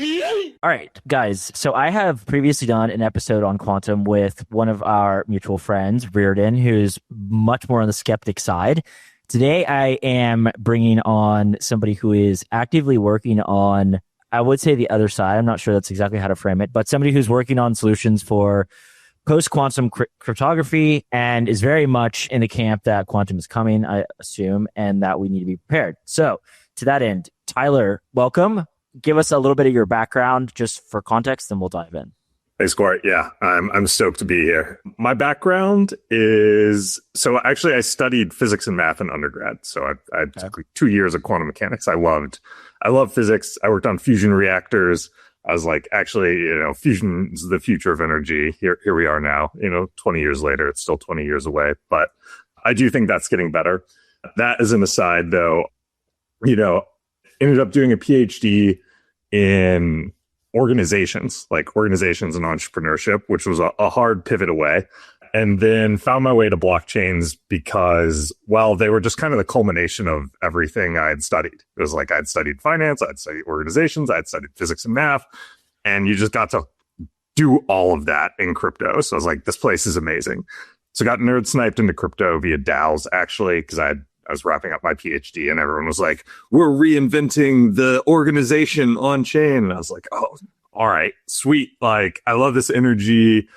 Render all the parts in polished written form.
All right, guys. So I have previously done an episode on quantum with one of our mutual friends, Reardon, who's much more on the skeptic side. Today, I am bringing on somebody who is actively working on, I would say, the other side. I'm not sure that's exactly how to frame it, but somebody who's working on solutions for post-quantum cryptography and is very much in the camp that quantum is coming, I assume, and that we need to be prepared. So to that end, Tyler, welcome. Give us a little bit of your background just for context, then we'll dive in. Thanks, Court. Yeah, I'm stoked to be here. My background is, so actually I studied physics and math in undergrad. So I took like 2 years of quantum mechanics. I love physics. I worked on fusion reactors. I was like, actually, fusion is the future of energy. Here we are now, 20 years later. It's still 20 years away, but I do think that's getting better. That is an aside, though. Ended up doing a PhD in organizations and entrepreneurship, which was a hard pivot away. And then found my way to blockchains because, well, they were just kind of the culmination of everything I had studied. It was like I'd studied finance, I'd studied organizations, I'd studied physics and math, and you just got to do all of that in crypto. So I was like, this place is amazing. So got nerd sniped into crypto via DAOs, actually, because I was wrapping up my PhD and everyone was like, we're reinventing the organization on chain. And I was like, oh, all right, sweet. Like, I love this energy.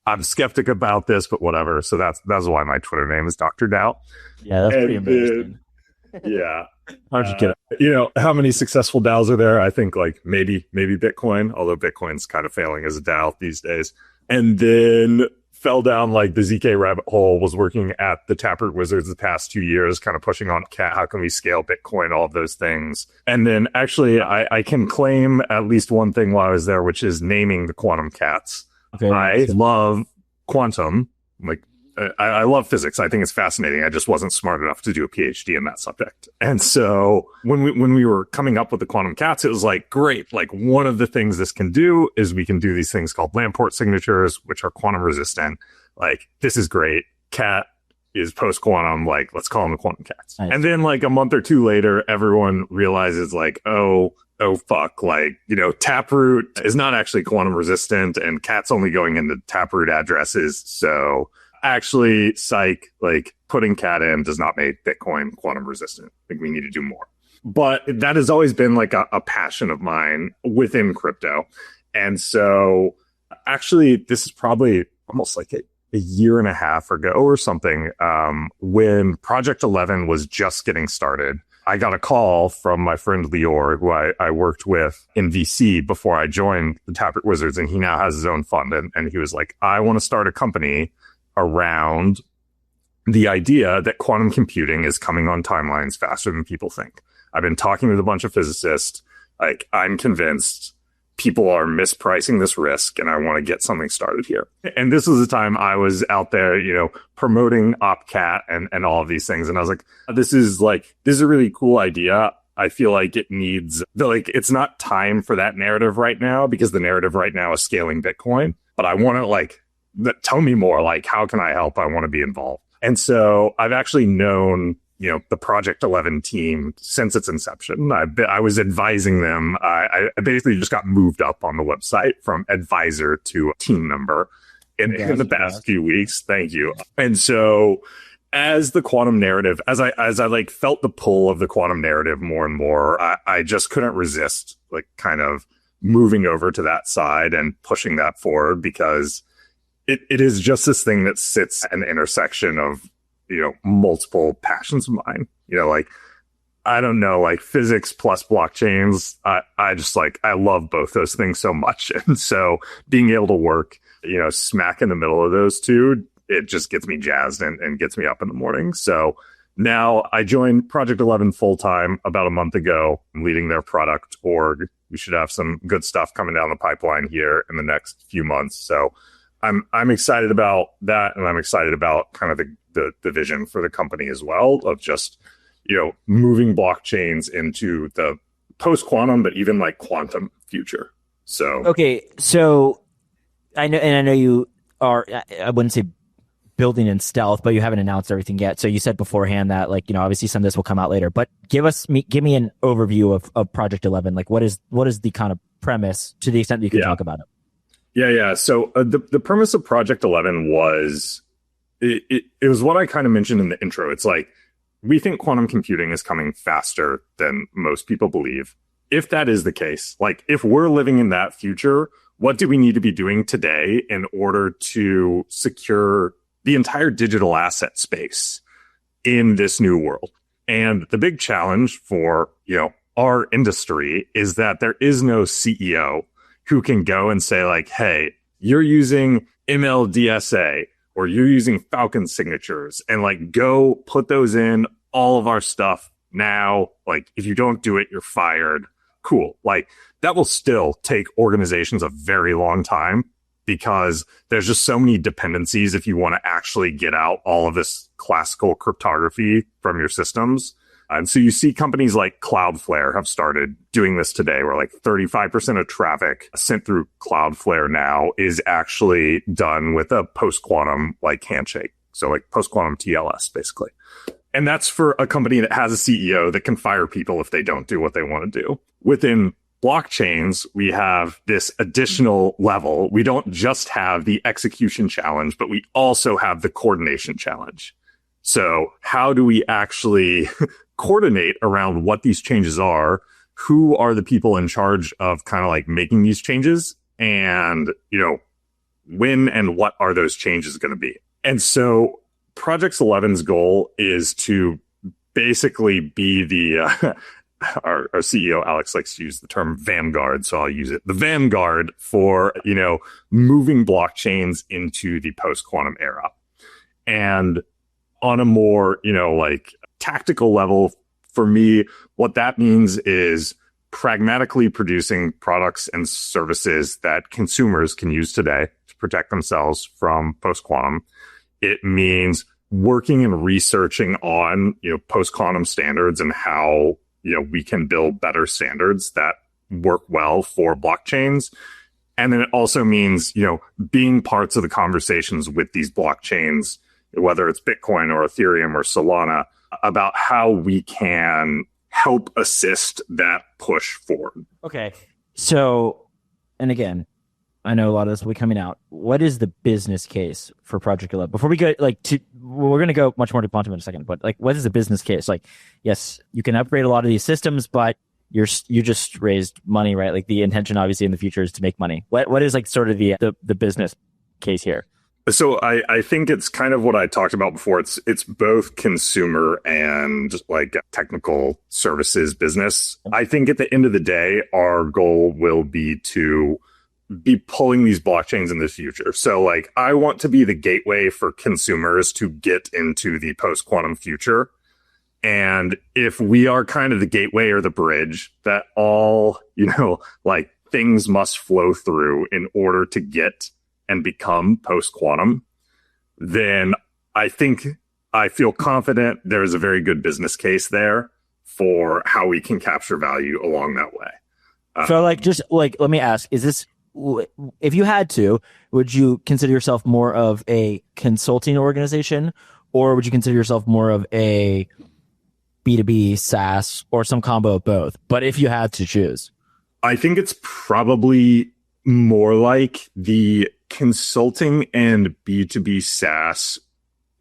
I'm skeptic about this, but whatever. So that's why my Twitter name is Dr. Doubt. Yeah, that's pretty amazing. Yeah. How'd you get it? How many successful DAOs are there? I think like maybe Bitcoin, although Bitcoin's kind of failing as a DAO these days. And then fell down like the ZK rabbit hole, was working at the Taproot Wizards the past 2 years, kind of pushing on how can we scale Bitcoin, all of those things. And then actually I can claim at least one thing while I was there, which is naming the quantum cats. Okay. I love quantum. Like, I love physics. I think it's fascinating. I just wasn't smart enough to do a PhD in that subject. And so when we were coming up with the quantum cats, it was like, great. Like, one of the things this can do is we can do these things called Lamport signatures, which are quantum resistant. Like, this is great. Cat is post-quantum. Like, let's call them the quantum cats. Nice. And then like a month or two later, everyone realizes like, oh fuck, like, Taproot is not actually quantum resistant and cat's only going into Taproot addresses. So actually, psych, like putting cat in does not make Bitcoin quantum resistant. I think we need to do more. But that has always been like a passion of mine within crypto. And so actually, this is probably almost like a year and a half ago or something, when Project 11 was just getting started. I got a call from my friend Lior, who I worked with in VC before I joined the Taproot Wizards, and he now has his own fund. And he was like, I want to start a company around the idea that quantum computing is coming on timelines faster than people think. I've been talking with a bunch of physicists. Like, I'm convinced people are mispricing this risk, and I want to get something started here. And this was the time I was out there, promoting OpCat and all of these things. And I was like, this is a really cool idea. I feel like it needs, it's not time for that narrative right now, because the narrative right now is scaling Bitcoin. But I want to tell me more, like, how can I help? I want to be involved. And so I've actually known the Project 11 team since its inception. I was advising them. I basically just got moved up on the website from advisor to team member in the past few weeks. Thank you. And so as the quantum narrative, as I like felt the pull of the quantum narrative more and more, I just couldn't resist like kind of moving over to that side and pushing that forward, because it is just this thing that sits at an intersection of multiple passions of mine. I don't know, like physics plus blockchains. I just I love both those things so much. And so being able to work, smack in the middle of those two, it just gets me jazzed and gets me up in the morning. So now I joined Project 11 full time about a month ago. I'm leading their product org. We should have some good stuff coming down the pipeline here in the next few months. So I'm excited about that. And I'm excited about kind of the vision for the company as well, of just, moving blockchains into the post-quantum, but even like quantum future. So, okay. So I know you are, I wouldn't say building in stealth, but you haven't announced everything yet. So you said beforehand that obviously some of this will come out later, but give me an overview of Project 11. Like what is the kind of premise to the extent that you can talk about it. Yeah. So the premise of Project 11 was, it was what I kind of mentioned in the intro. It's like, we think quantum computing is coming faster than most people believe. If that is the case, like if we're living in that future, what do we need to be doing today in order to secure the entire digital asset space in this new world? And the big challenge for, our industry is that there is no CEO who can go and say like, hey, you're using MLDSA or you're using Falcon signatures and like go put those in all of our stuff now. Like if you don't do it, you're fired. Cool. Like that will still take organizations a very long time because there's just so many dependencies if you want to actually get out all of this classical cryptography from your systems. And so you see companies like Cloudflare have started doing this today, where like 35% of traffic sent through Cloudflare now is actually done with a post-quantum like handshake. So like post-quantum TLS, basically. And that's for a company that has a CEO that can fire people if they don't do what they want to do. Within blockchains, we have this additional level. We don't just have the execution challenge, but we also have the coordination challenge. So how do we actually coordinate around what these changes are? Who are the people in charge of kind of like making these changes? And, when and what are those changes going to be? And so Project 11's goal is to basically be the, our CEO, Alex, likes to use the term vanguard, so I'll use it. The vanguard for, moving blockchains into the post-quantum era. And on a more, tactical level, for me, what that means is pragmatically producing products and services that consumers can use today to protect themselves from post-quantum. It means working and researching on, post-quantum standards and how, we can build better standards that work well for blockchains. And then it also means, being parts of the conversations with these blockchains, whether it's Bitcoin or Ethereum or Solana, about how we can help assist that push forward. Okay. So, and again, I know a lot of this will be coming out. What is the business case for Project 11? Before we go, we're going to go much more to quantum in a second, but what is the business case? Like, yes, you can upgrade a lot of these systems, but you just raised money, right? Like the intention, obviously, in the future is to make money. What is sort of the business case here? So I think it's kind of what I talked about before. It's both consumer and technical services business. I think at the end of the day, our goal will be to be pulling these blockchains in the future. So I want to be the gateway for consumers to get into the post-quantum future. And if we are kind of the gateway or the bridge that all, things must flow through in order to get and become post-quantum, then I feel confident there's a very good business case there for how we can capture value along that way. So let me ask, is this, if you had to, would you consider yourself more of a consulting organization, or would you consider yourself more of a B2B SaaS, or some combo of both? But if you had to choose, I think it's probably more like the consulting and B2B SaaS,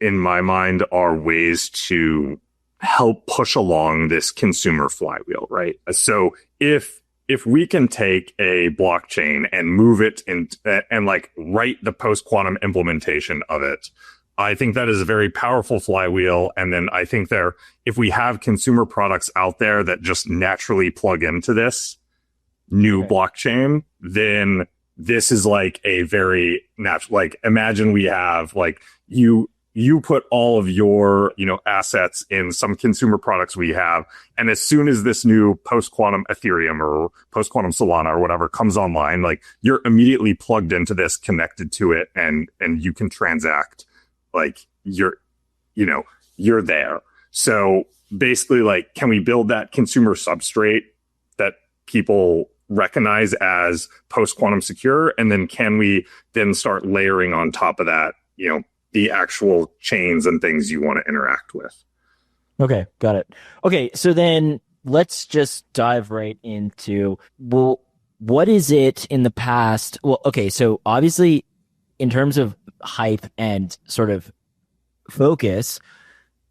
in my mind, are ways to help push along this consumer flywheel, right? So if we can take a blockchain and move it and write the post-quantum implementation of it, I think that is a very powerful flywheel. And then I think if we have consumer products out there that just naturally plug into this new blockchain, then this is a very natural, imagine we have you put all of your, assets in some consumer products we have. And as soon as this new post-quantum Ethereum or post-quantum Solana or whatever comes online, you're immediately plugged into this, connected to it, and you can transact, you're there. So basically, can we build that consumer substrate that people recognize as post-quantum secure? And then can we then start layering on top of that, the actual chains and things you want to interact with? Okay, got it. Okay, so then let's just dive right into, what is it in the past? Well, okay, so obviously, in terms of hype and sort of focus,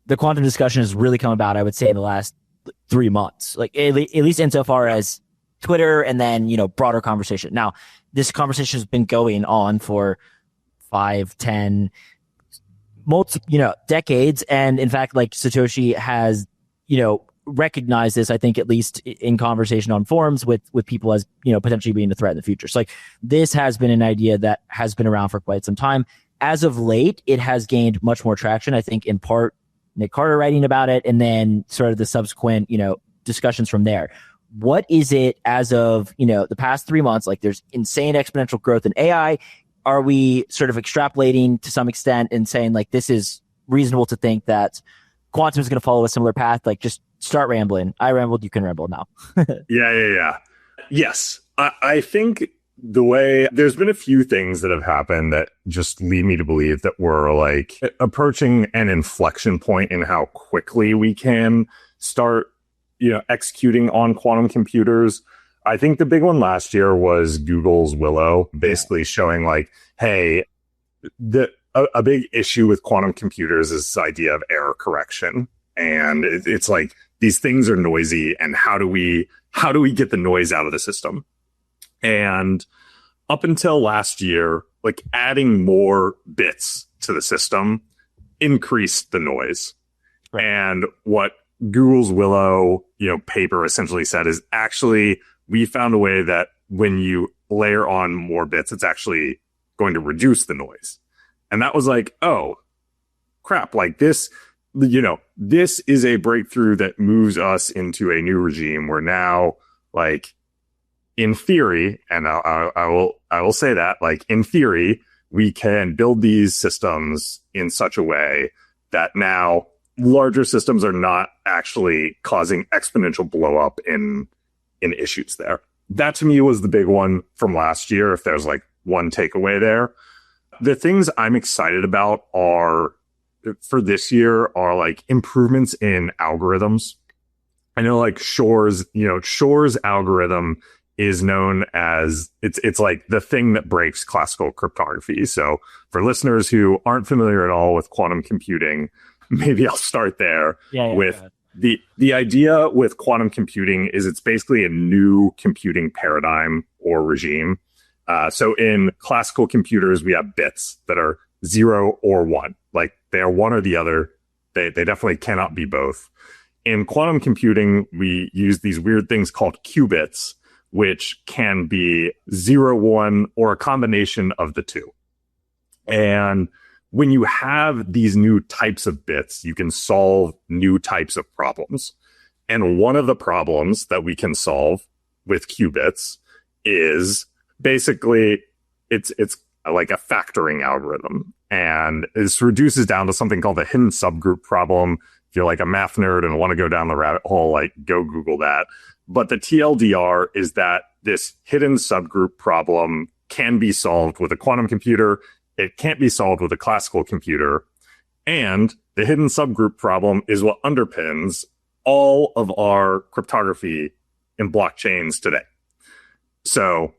the quantum discussion has really come about, I would say, in the last 3 months, like at least insofar as Twitter and then, broader conversation. Now, this conversation has been going on for 5, 10, decades. And in fact, like Satoshi has, recognized this, I think, at least in conversation on forums with people as, potentially being a threat in the future. So like this has been an idea that has been around for quite some time. As of late, it has gained much more traction, I think, in part Nick Carter writing about it, and then sort of the subsequent, discussions from there. What is it as of, the past 3 months? Like there's insane exponential growth in AI. Are we sort of extrapolating to some extent and saying like this is reasonable to think that quantum is going to follow a similar path? Like just start rambling. I rambled, you can ramble now. Yeah. Yes. I think there's been a few things that have happened that just lead me to believe that we're like approaching an inflection point in how quickly we can start, executing on quantum computers. I think the big one last year was Google's Willow, basically showing like, hey, a big issue with quantum computers is this idea of error correction. And it's like, these things are noisy, and how do we get the noise out of the system? And up until last year, like adding more bits to the system increased the noise. Right. And what Google's Willow, paper essentially said is actually we found a way that when you layer on more bits, it's actually going to reduce the noise. And that was like, oh, crap, like this, this is a breakthrough that moves us into a new regime where now, like, in theory, and I will say that, like, in theory, we can build these systems in such a way that now larger systems are not actually causing exponential blow up in issues there. That to me was the big one from last year, if there's like one takeaway there. The things I'm excited about for this year are like improvements in algorithms. I know like Shor's algorithm is known as, it's like the thing that breaks classical cryptography. So for listeners who aren't familiar at all with quantum computing, maybe I'll start there with the idea with quantum computing is it's basically a new computing paradigm or regime. So in classical computers, we have bits that are 0 or 1. Like they are one or the other. They definitely cannot be both. In quantum computing, we use these weird things called qubits, which can be 0, 1, or a combination of the two. And when you have these new types of bits, you can solve new types of problems. And one of the problems that we can solve with qubits is basically it's like a factoring algorithm. And this reduces down to something called the hidden subgroup problem. If you're like a math nerd and want to go down the rabbit hole, like go Google that. But the TLDR is that this hidden subgroup problem can be solved with a quantum computer. It can't be solved with a classical computer. And the hidden subgroup problem is what underpins all of our cryptography in blockchains today. So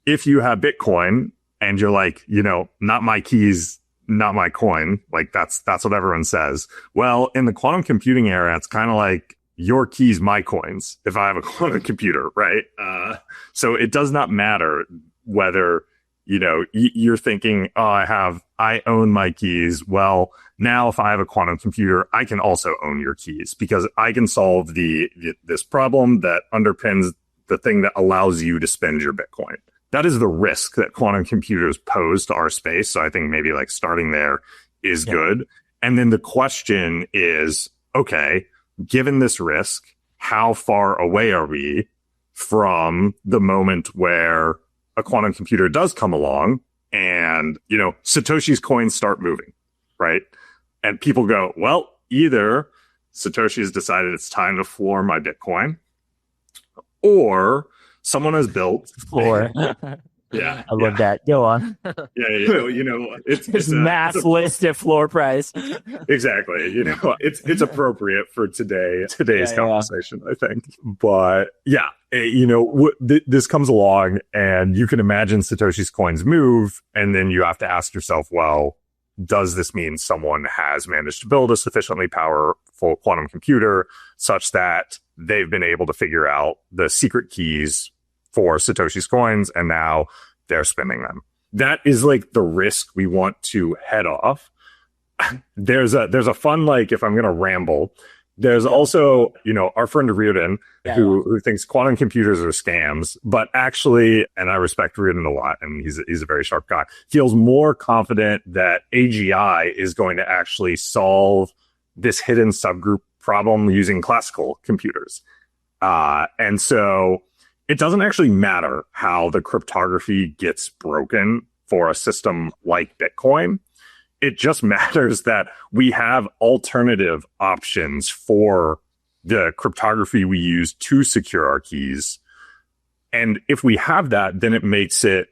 if you have Bitcoin and you're like, not my keys, not my coin, like that's what everyone says. Well, in the quantum computing era, it's kind of like your keys, my coins, if I have a quantum computer, right? So it does not matter whether, you're thinking, oh, I own my keys. Well, now if I have a quantum computer, I can also own your keys because I can solve this problem that underpins the thing that allows you to spend your Bitcoin. That is the risk that quantum computers pose to our space. So I think maybe like starting there is good. And then the question is, okay, given this risk, how far away are we from the moment where a quantum computer does come along and, Satoshi's coins start moving, right? And people go, well, either Satoshi has decided it's time to floor my Bitcoin, or someone has built Yeah, I love that. Go on. it's This it's mass listed floor price. exactly. It's appropriate for today's Yeah. conversation, I think. But yeah, this comes along, and you can imagine Satoshi's coins move, and then you have to ask yourself, well, does this mean someone has managed to build a sufficiently powerful quantum computer such that they've been able to figure out the secret keys for Satoshi's coins, and now they're spending them? That is like the risk we want to head off. There's a fun, like, if I'm going to ramble, there's also, our friend Reardon, who thinks quantum computers are scams, but actually, and I respect Reardon a lot, and he's a very sharp guy, feels more confident that AGI is going to actually solve this hidden subgroup problem using classical computers. And so it doesn't actually matter how the cryptography gets broken for a system like Bitcoin. It just matters that we have alternative options for the cryptography we use to secure our keys. And if we have that, then it makes it,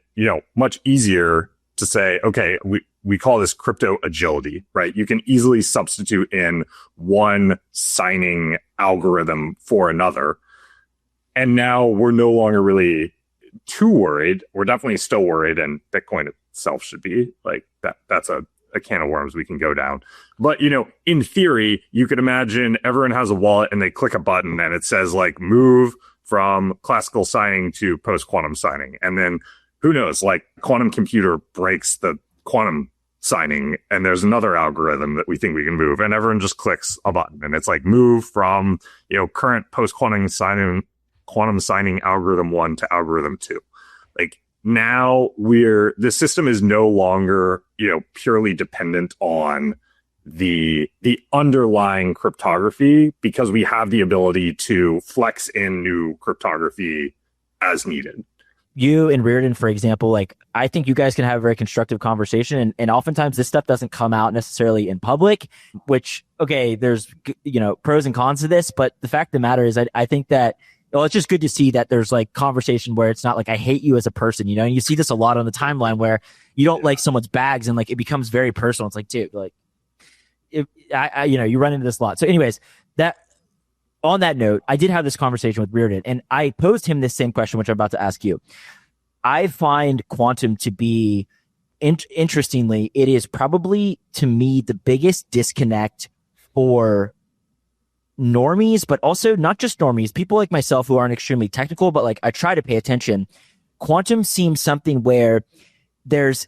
much easier to say, okay, we call this crypto agility, right? You can easily substitute in one signing algorithm for another. And now we're no longer really too worried. We're definitely still worried, and Bitcoin itself should be like that. That's a can of worms we can go down. But, in theory, you could imagine everyone has a wallet and they click a button and it says like move from classical signing to post-quantum signing. And then who knows, like quantum computer breaks the quantum signing and there's another algorithm that we think we can move, and everyone just clicks a button and it's like move from, current post-quantum signing, quantum signing algorithm 1 to algorithm 2. Like, now the system is no longer, purely dependent on the underlying cryptography, because we have the ability to flex in new cryptography as needed. You and Reardon, for example, like, I think you guys can have a very constructive conversation, and oftentimes this stuff doesn't come out necessarily in public, which, okay, there's, pros and cons to this, but the fact of the matter is I think that, well, it's just good to see that there's like conversation where it's not like I hate you as a person, and you see this a lot on the timeline where you don't like someone's bags and like it becomes very personal. It's like, dude, like, you run into this a lot. So anyways, on that note, I did have this conversation with Reardon, and I posed him this same question, which I'm about to ask you. I find quantum to be, interestingly, it is probably to me the biggest disconnect for normies, but also not just normies, people like myself who aren't extremely technical, but like I try to pay attention. Quantum seems something where there's,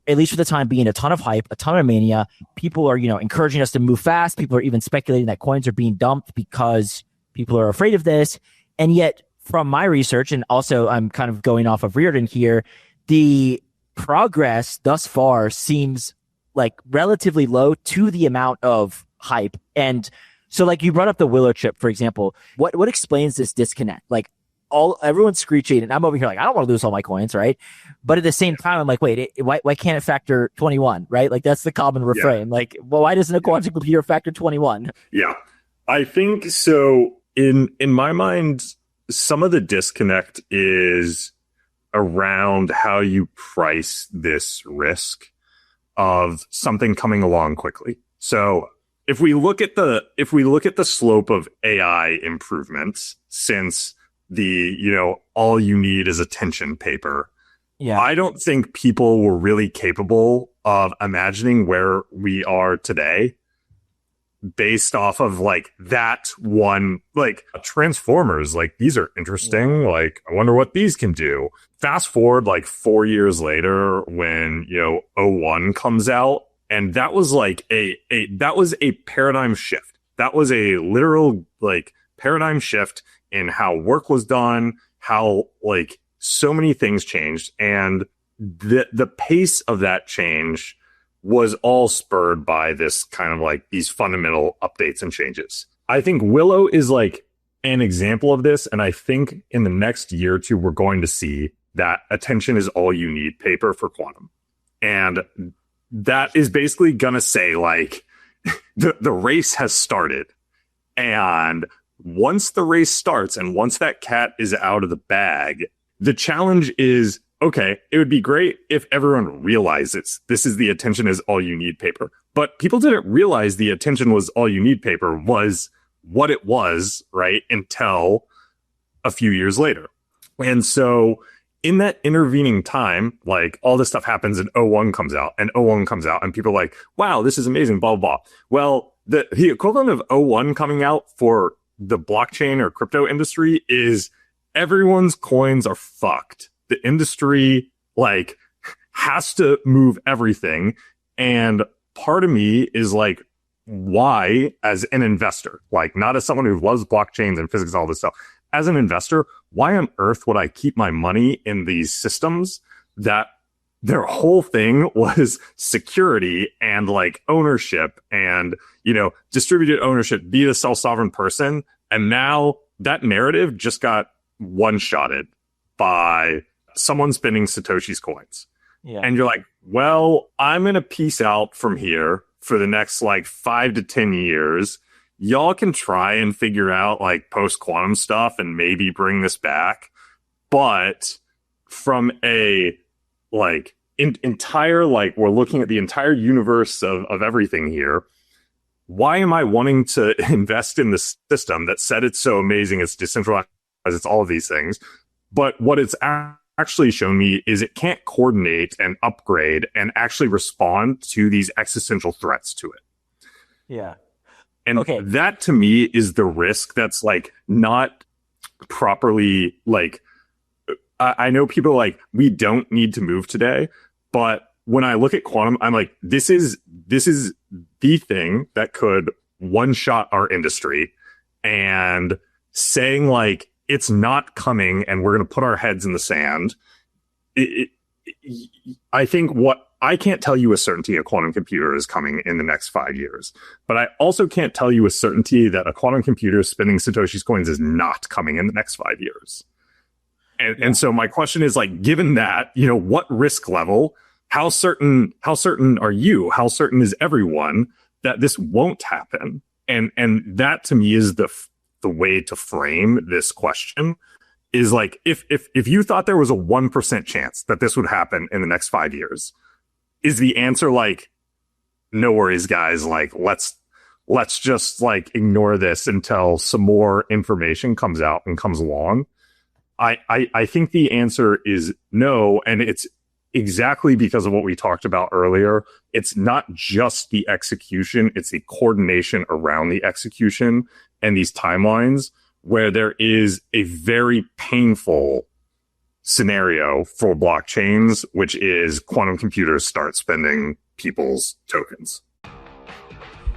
at least for the time being, a ton of hype, a ton of mania. People are, encouraging us to move fast. People are even speculating that coins are being dumped because people are afraid of this. And yet, from my research, and also I'm kind of going off of Reardon here, the progress thus far seems like relatively low to the amount of hype. And so, like, you brought up the Willow chip, for example. What explains this disconnect? Like, everyone's screeching, and I'm over here like, I don't want to lose all my coins, right? But at the same time, I'm like, wait, why can't it factor 21, right? Like, that's the common refrain. Yeah. Like, well, why doesn't a quantum computer factor 21? Yeah, I think so. In my mind, some of the disconnect is around how you price this risk of something coming along quickly. So if we look at the slope of AI improvements since the, all you need is attention paper, I don't think people were really capable of imagining where we are today based off of like that one, like Transformers, like these are interesting. Like, I wonder what these can do. Fast forward like 4 years later when, O1 comes out. And that was like that was a paradigm shift. That was a literal like paradigm shift in how work was done, how like so many things changed. And the pace of that change was all spurred by this kind of like these fundamental updates and changes. I think Willow is like an example of this. And I think in the next year or two, we're going to see that attention is all you need paper for quantum. And that is basically going to say like the race has started. And once the race starts and once that cat is out of the bag, the challenge is, okay, it would be great if everyone realizes this is the attention is all you need paper. But people didn't realize the attention was all you need paper was what it was, right? Until a few years later. And so in that intervening time, like all this stuff happens and O1 comes out and O1 comes out and people are like, wow, this is amazing, blah, blah, blah. Well, the equivalent of O1 coming out for the blockchain or crypto industry is everyone's coins are fucked. The industry like has to move everything. And part of me is like, why, as an investor, like not as someone who loves blockchains and physics and all this stuff, as an investor, why on earth would I keep my money in these systems that their whole thing was security and like ownership and, you know, distributed ownership, be a self-sovereign person. And now that narrative just got one-shotted by someone spinning Satoshi's coins. Yeah. And you're like, well, I'm going to peace out from here for the next like 5 to 10 years. Y'all can try and figure out like post-quantum stuff and maybe bring this back. But from a like entire, like we're looking at the entire universe of everything here. Why am I wanting to invest in this system that said it's so amazing, it's decentralized, it's all of these things? But what it's actually shown me is it can't coordinate and upgrade and actually respond to these existential threats to it. Yeah. And that to me is the risk that's like not properly like, I know people are like, we don't need to move today. But when I look at quantum, I'm like, this is the thing that could one shot our industry, and saying like, it's not coming and we're going to put our heads in the sand. I think I can't tell you with certainty a quantum computer is coming in the next 5 years, but I also can't tell you with certainty that a quantum computer spinning Satoshi's coins is not coming in the next 5 years. And so my question is like, given that, you know, what risk level, how certain are you? How certain is everyone that this won't happen? And that to me is the way to frame this question is like, if you thought there was a 1% chance that this would happen in the next 5 years, is the answer like, no worries, guys, like, let's just like ignore this until some more information comes out and comes along? I think the answer is no. And it's exactly because of what we talked about earlier. It's not just the execution, it's the coordination around the execution and these timelines where there is a very painful scenario for blockchains, which is quantum computers start spending people's tokens.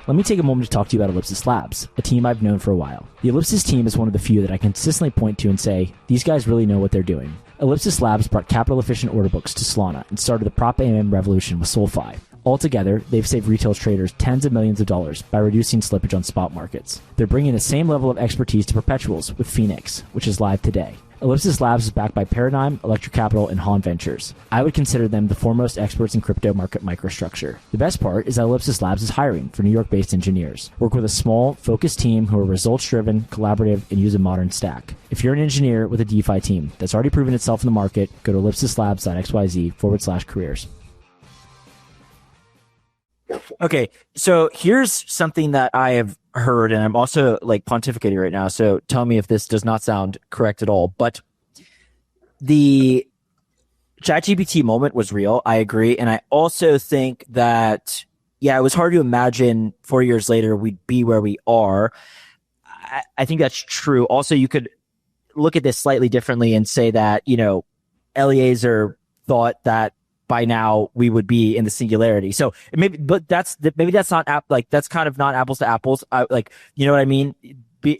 Let me take a moment to talk to you about Ellipsis Labs, a team I've known for a while. The Ellipsis team is one of the few that I consistently point to and say, these guys really know what they're doing. Ellipsis Labs brought capital-efficient order books to Solana and started the Prop AMM revolution with SolFi. Altogether, they've saved retail traders tens of millions of dollars by reducing slippage on spot markets. They're bringing the same level of expertise to perpetuals with Phoenix, which is live today. Ellipsis Labs is backed by Paradigm, Electric Capital, and Han Ventures. I would consider them the foremost experts in crypto market microstructure. The best part is that Ellipsis Labs is hiring for New York-based engineers. Work with a small, focused team who are results-driven, collaborative, and use a modern stack. If you're an engineer with a DeFi team that's already proven itself in the market, go to ellipsislabs.xyz/careers. Okay, so here's something that I have heard, and I'm also like pontificating right now, so tell me if this does not sound correct at all. But the ChatGPT moment was real. I agree. And I also think that, yeah, it was hard to imagine 4 years later we'd be where we are. I think that's true. Also, you could look at this slightly differently and say that, you know, Eliezer thought that by now we would be in the singularity. So maybe that's not that's kind of not apples to apples. Like, you know what I mean?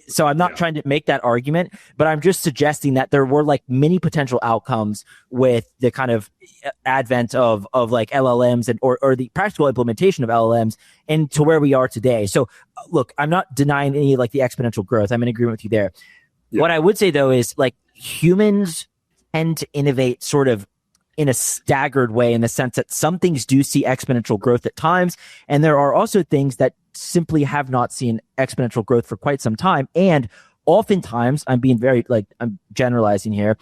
So I'm not trying to make that argument, but I'm just suggesting that there were like many potential outcomes with the kind of advent of like LLMs and or the practical implementation of LLMs into where we are today. So look, I'm not denying any like the exponential growth. I'm in agreement with you there. Yeah. What I would say though is like humans tend to innovate sort of in a staggered way, in the sense that some things do see exponential growth at times, and there are also things that simply have not seen exponential growth for quite some time. And oftentimes, I'm being very I'm generalizing here.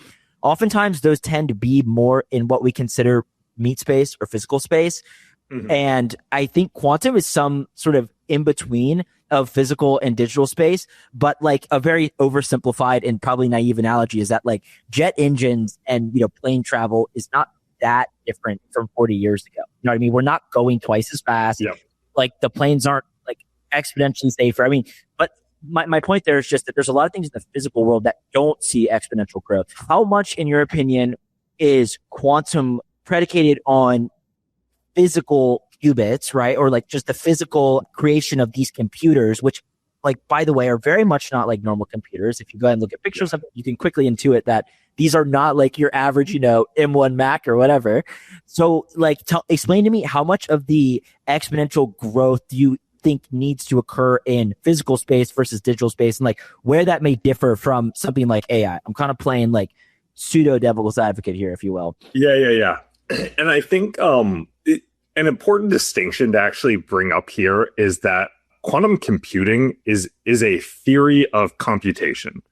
oftentimes those tend to be more in what we consider meat space or physical space. Mm-hmm. And I think quantum is some sort of in between of physical and digital space, but like a very oversimplified and probably naive analogy is that like jet engines and, plane travel is not that different from 40 years ago. You know what I mean? We're not going twice as fast. Yep. Like the planes aren't like exponentially safer. I mean, but my point there is just that there's a lot of things in the physical world that don't see exponential growth. How much, in your opinion, is quantum predicated on physical qubits, right? Or like just the physical creation of these computers, which, like, by the way, are very much not like normal computers. If you go ahead and look at pictures of them, you can quickly intuit that these are not like your average, M1 Mac or whatever. So like, explain to me how much of the exponential growth do you think needs to occur in physical space versus digital space, and like where that may differ from something like AI. I'm kind of playing like pseudo devil's advocate here, if you will. Yeah. And I think an important distinction to actually bring up here is that quantum computing is a theory of computation,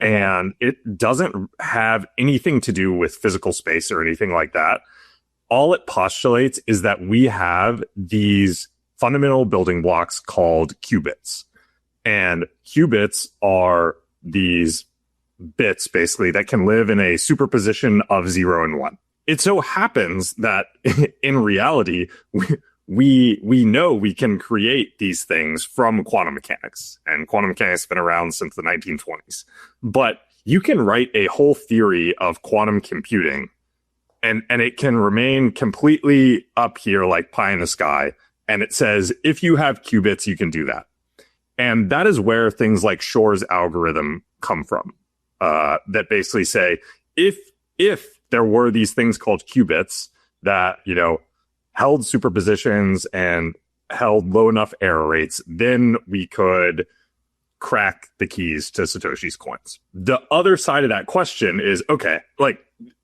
and it doesn't have anything to do with physical space or anything like that. All it postulates is that we have these fundamental building blocks called qubits. And qubits are these bits, basically, that can live in a superposition of 0 and 1. It so happens that in reality, we know we can create these things from quantum mechanics. And quantum mechanics has been around since the 1920s. But you can write a whole theory of quantum computing, and it can remain completely up here like pie in the sky. And it says, if you have qubits, you can do that. And that is where things like Shor's algorithm come from. That basically say, if there were these things called qubits that, held superpositions and held low enough error rates, then we could crack the keys to Satoshi's coins. The other side of that question is, okay, like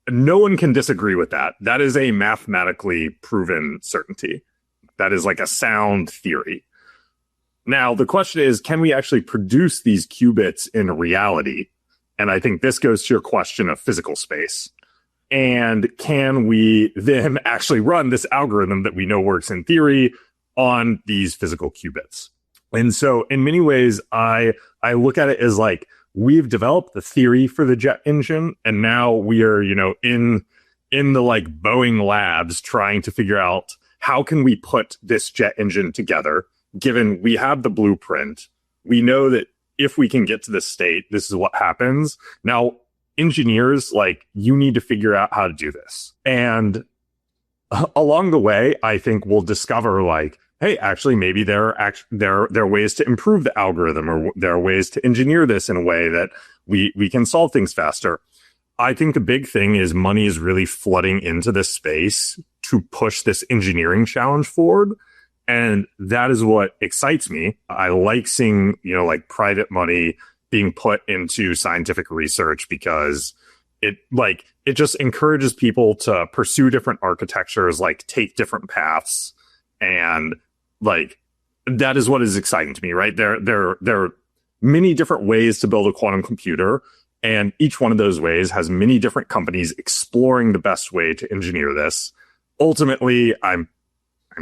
no one can disagree with that. That is a mathematically proven certainty. That is like a sound theory. Now, the question is, can we actually produce these qubits in reality? And I think this goes to your question of physical space. And can we then actually run this algorithm that we know works in theory on these physical qubits? And so in many ways, I look at it as like, we've developed the theory for the jet engine, and now we are, in the like Boeing labs trying to figure out how can we put this jet engine together, given we have the blueprint. We know that if we can get to this state, this is what happens. Now, engineers, like, you need to figure out how to do this. And along the way, I think we'll discover like, hey, actually, maybe there are ways to improve the algorithm, or there are ways to engineer this in a way that we can solve things faster. I think the big thing is money is really flooding into this space to push this engineering challenge forward. And that is what excites me. I like seeing, like private money being put into scientific research, because it just encourages people to pursue different architectures, like take different paths. And like, that is what is exciting to me, right? There are many different ways to build a quantum computer. And each one of those ways has many different companies exploring the best way to engineer this. Ultimately, I'm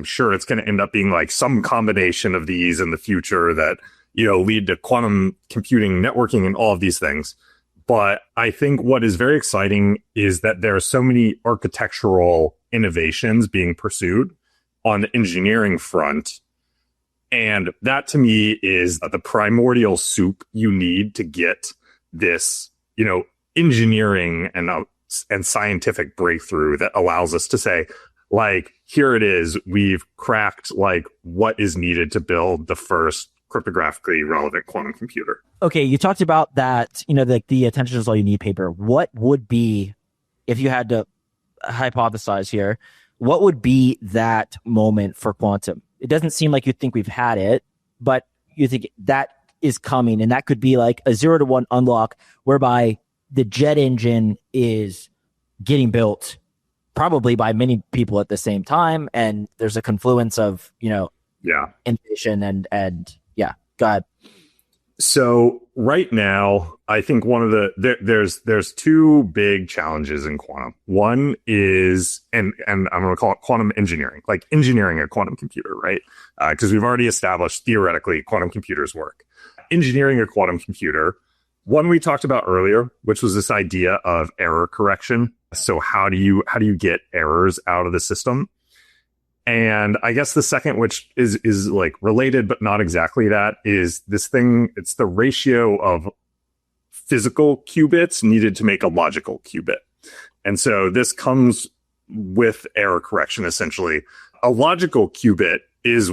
sure it's going to end up being like some combination of these in the future that, lead to quantum computing, networking, and all of these things. But I think what is very exciting is that there are so many architectural innovations being pursued on the engineering front. And that to me is the primordial soup you need to get this, engineering and scientific breakthrough that allows us to say, like, here it is, we've cracked like what is needed to build the first cryptographically relevant quantum computer. Okay, you talked about that, the attention is all you need paper. What would be, if you had to hypothesize here, what would be that moment for quantum? It doesn't seem like you think we've had it, but you think that is coming, and that could be like a 0 to 1 unlock whereby the jet engine is getting built probably by many people at the same time, and there's a confluence of, innovation and go ahead. So right now, I think one of there's two big challenges in quantum. One is, and I'm going to call it quantum engineering, like engineering a quantum computer, right? Because we've already established theoretically quantum computers work. Engineering a quantum computer, one we talked about earlier, which was this idea of error correction. So how do you get errors out of the system? And I guess the second, which is like related, but not exactly that, is this thing. It's the ratio of physical qubits needed to make a logical qubit. And so this comes with error correction, essentially. A logical qubit is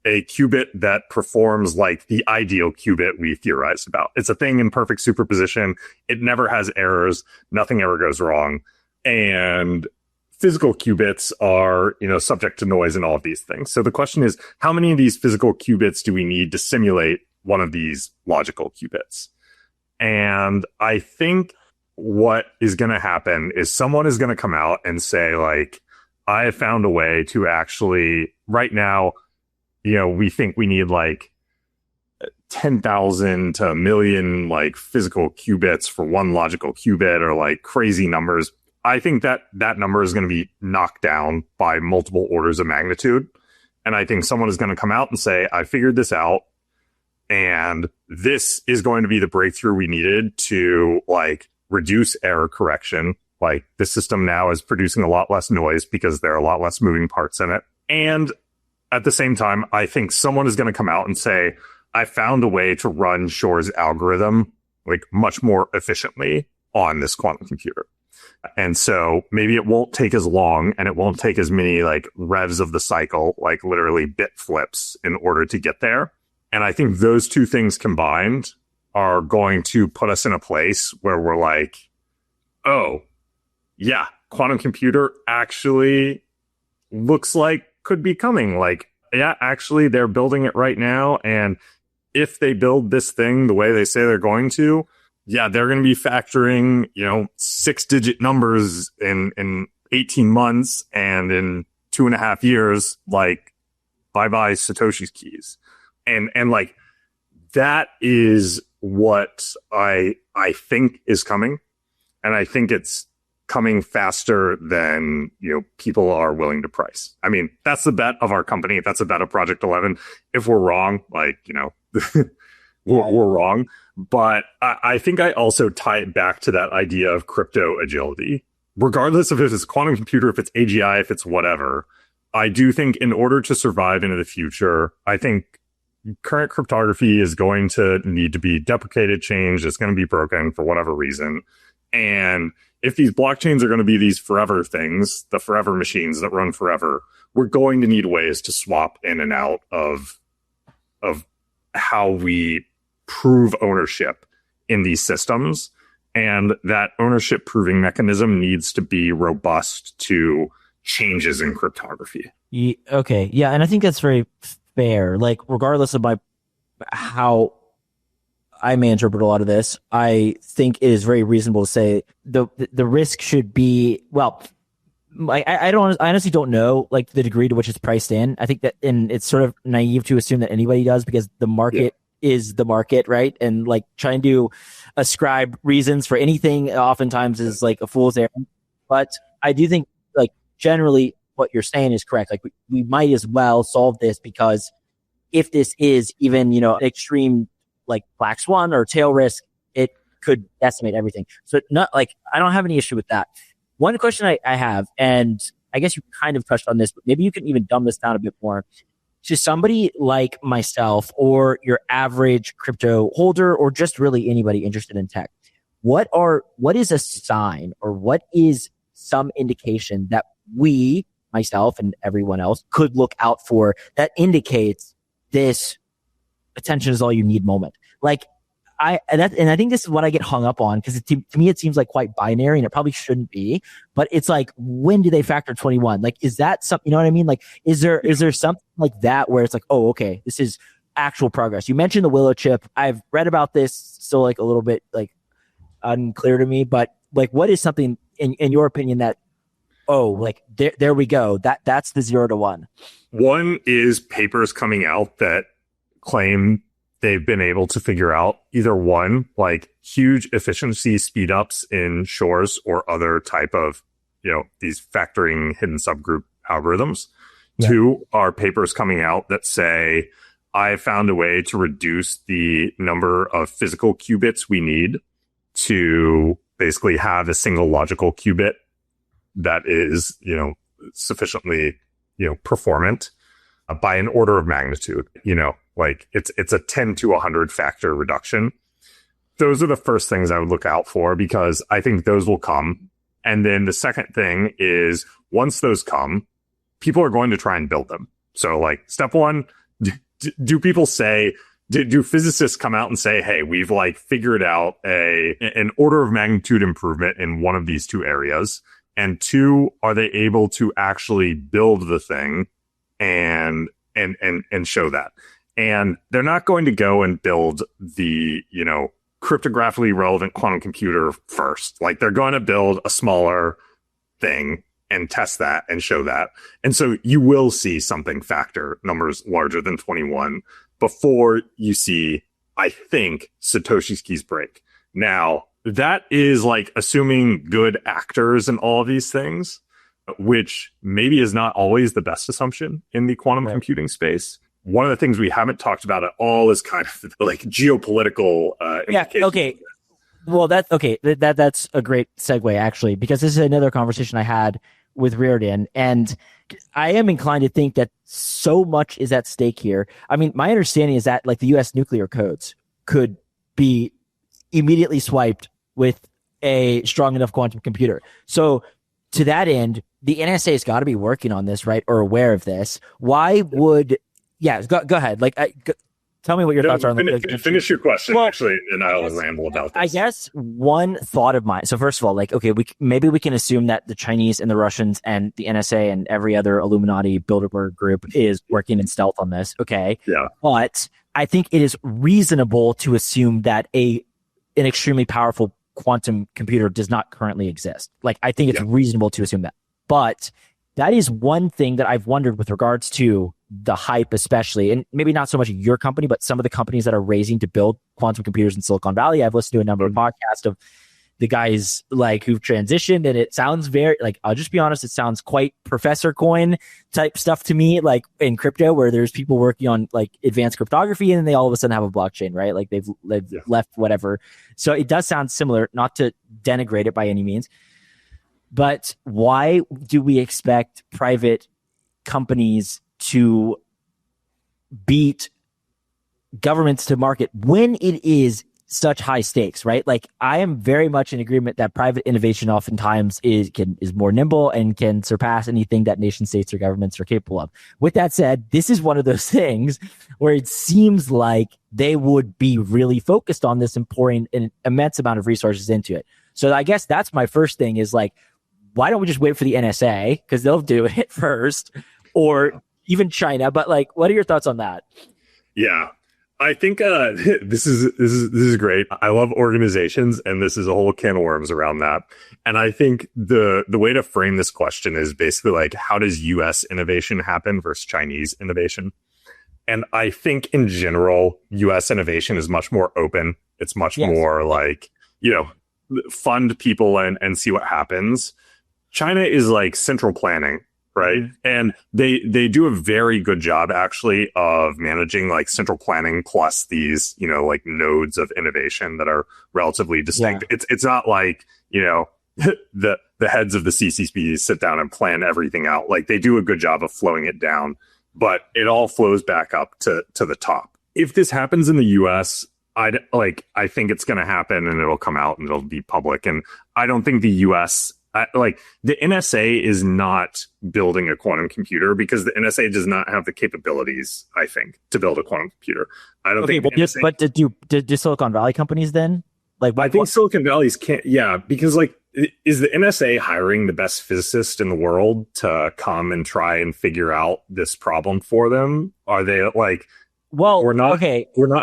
a qubit that performs like the ideal qubit we theorized about. It's a thing in perfect superposition. It never has errors. Nothing ever goes wrong. And physical qubits are, subject to noise and all of these things. So the question is, how many of these physical qubits do we need to simulate one of these logical qubits? And I think what is going to happen is someone is going to come out and say, like, I have found a way to actually, right now, we think we need like 10,000 to a million like physical qubits for one logical qubit, or like crazy numbers. I think that number is going to be knocked down by multiple orders of magnitude. And I think someone is going to come out and say, I figured this out. And this is going to be the breakthrough we needed to like reduce error correction. Like the system now is producing a lot less noise because there are a lot less moving parts in it. And at the same time, I think someone is going to come out and say, I found a way to run Shor's algorithm like much more efficiently on this quantum computer. And so maybe it won't take as long and it won't take as many like revs of the cycle, like literally bit flips in order to get there. And I think those two things combined are going to put us in a place where we're like, oh, yeah, quantum computer actually looks like could be coming. Like, yeah, actually, they're building it right now. And if they build this thing the way they say they're going to, yeah, they're going to be factoring, 6-digit numbers in 18 months and in 2.5 years, like, bye-bye Satoshi's keys. And like, that is what I think is coming. And I think it's coming faster than, people are willing to price. I mean, that's the bet of our company. That's the bet of Project 11. If we're wrong, like, we're wrong. But I think I also tie it back to that idea of crypto agility. Regardless of if it's a quantum computer, if it's AGI, if it's whatever, I do think in order to survive into the future, I think current cryptography is going to need to be deprecated, changed. It's going to be broken for whatever reason. And if these blockchains are going to be these forever things, the forever machines that run forever, we're going to need ways to swap in and out of how we prove ownership in these systems. And that ownership proving mechanism needs to be robust to changes in cryptography. Okay. Yeah. And I think that's very fair. Like, regardless of how I may interpret a lot of this, I think it is very reasonable to say the risk should be, well, I honestly don't know like the degree to which it's priced in. I think that, and it's sort of naive to assume that anybody does, because the market is the market, right? And like trying to ascribe reasons for anything oftentimes is like a fool's errand. But I do think like generally what you're saying is correct. Like we might as well solve this, because if this is even, an extreme like black swan or tail risk, it could decimate everything. So not like, I don't have any issue with that. One question I have, and I guess you kind of touched on this, but maybe you can even dumb this down a bit more. To somebody like myself or your average crypto holder, or just really anybody interested in tech, what is a sign, or what is some indication that we, myself and everyone else, could look out for that indicates this attention is all you need moment? Like, I think this is what I get hung up on, because to me it seems like quite binary, and it probably shouldn't be. But it's like, when do they factor 21? Like, is that something? You know what I mean? Like, is there something like that where it's like, oh, okay, this is actual progress? You mentioned the Willow chip. I've read about this, still like a little bit like unclear to me. But like, what is something in your opinion that, oh, like there we go, that's the 0 to 1? One is papers coming out that claim they've been able to figure out either one, like huge efficiency speed ups in Shor's or other type of, these factoring hidden subgroup algorithms. Yeah. Two are papers coming out that say, I found a way to reduce the number of physical qubits we need to basically have a single logical qubit that is, sufficiently, performant by an order of magnitude, like it's a 10 to 100 factor reduction. Those are the first things I would look out for, because I think those will come. And then the second thing is, once those come, people are going to try and build them. So like step one, do people say, do physicists come out and say, hey, we've like figured out an order of magnitude improvement in one of these two areas? And two, are they able to actually build the thing and show that? And they're not going to go and build the, cryptographically relevant quantum computer first. Like they're going to build a smaller thing and test that and show that. And so you will see something factor numbers larger than 21 before you see, I think, Satoshi's keys break. Now, that is like assuming good actors and all of these things, which maybe is not always the best assumption in the quantum computing space. One of the things we haven't talked about at all is kind of like geopolitical implications. Yeah, okay. Well, that's a great segue, actually, because this is another conversation I had with Reardon, and I am inclined to think that so much is at stake here. I mean, my understanding is that like the U.S. nuclear codes could be immediately swiped with a strong enough quantum computer. So to that end, the NSA has got to be working on this, right, or aware of this. Why would... Yeah, go ahead. Like, tell me what your thoughts are on that. Finish your question, actually, and I'll ramble about this. I guess one thought of mine. So first of all, like, okay, maybe we can assume that the Chinese and the Russians and the NSA and every other Illuminati Bilderberg group is working in stealth on this. Okay. Yeah. But I think it is reasonable to assume that an extremely powerful quantum computer does not currently exist. Like, I think it's reasonable to assume that. But that is one thing that I've wondered with regards to the hype, especially, and maybe not so much your company, but some of the companies that are raising to build quantum computers in Silicon Valley. I've listened to a number of podcasts of the guys like who've transitioned, and it sounds very like, I'll just be honest, it sounds quite Professor Coin type stuff to me, like in crypto, where there's people working on like advanced cryptography and then they all of a sudden have a blockchain, right? Like they've left whatever. So it does sound similar, not to denigrate it by any means. But why do we expect private companies to beat governments to market when it is such high stakes, right? Like, I am very much in agreement that private innovation oftentimes is more nimble and can surpass anything that nation states or governments are capable of. With that said, this is one of those things where it seems like they would be really focused on this and pouring an immense amount of resources into it. So I guess that's my first thing is like, why don't we just wait for the NSA? Because they'll do it first, or even China. But like, what are your thoughts on that? Yeah, I think this is great. I love organizations, and this is a whole can of worms around that. And I think the way to frame this question is basically like, how does U.S. innovation happen versus Chinese innovation? And I think in general, U.S. innovation is much more open. It's much more like, fund people and see what happens. China is like central planning, right? Mm-hmm. And they do a very good job actually of managing like central planning plus these, like nodes of innovation that are relatively distinct. Yeah. It's not like, the heads of the CCP sit down and plan everything out. Like they do a good job of flowing it down, but it all flows back up to the top. If this happens in the US, I think it's going to happen and it'll come out and it'll be public. And I don't think the US, the NSA is not building a quantum computer because the NSA does not have the capabilities, I think, to build a quantum computer. I don't think. But do Silicon Valley companies then? I think Silicon Valley's can't. Yeah, because is the NSA hiring the best physicists in the world to come and try and figure out this problem for them? Are they like? Well, we're not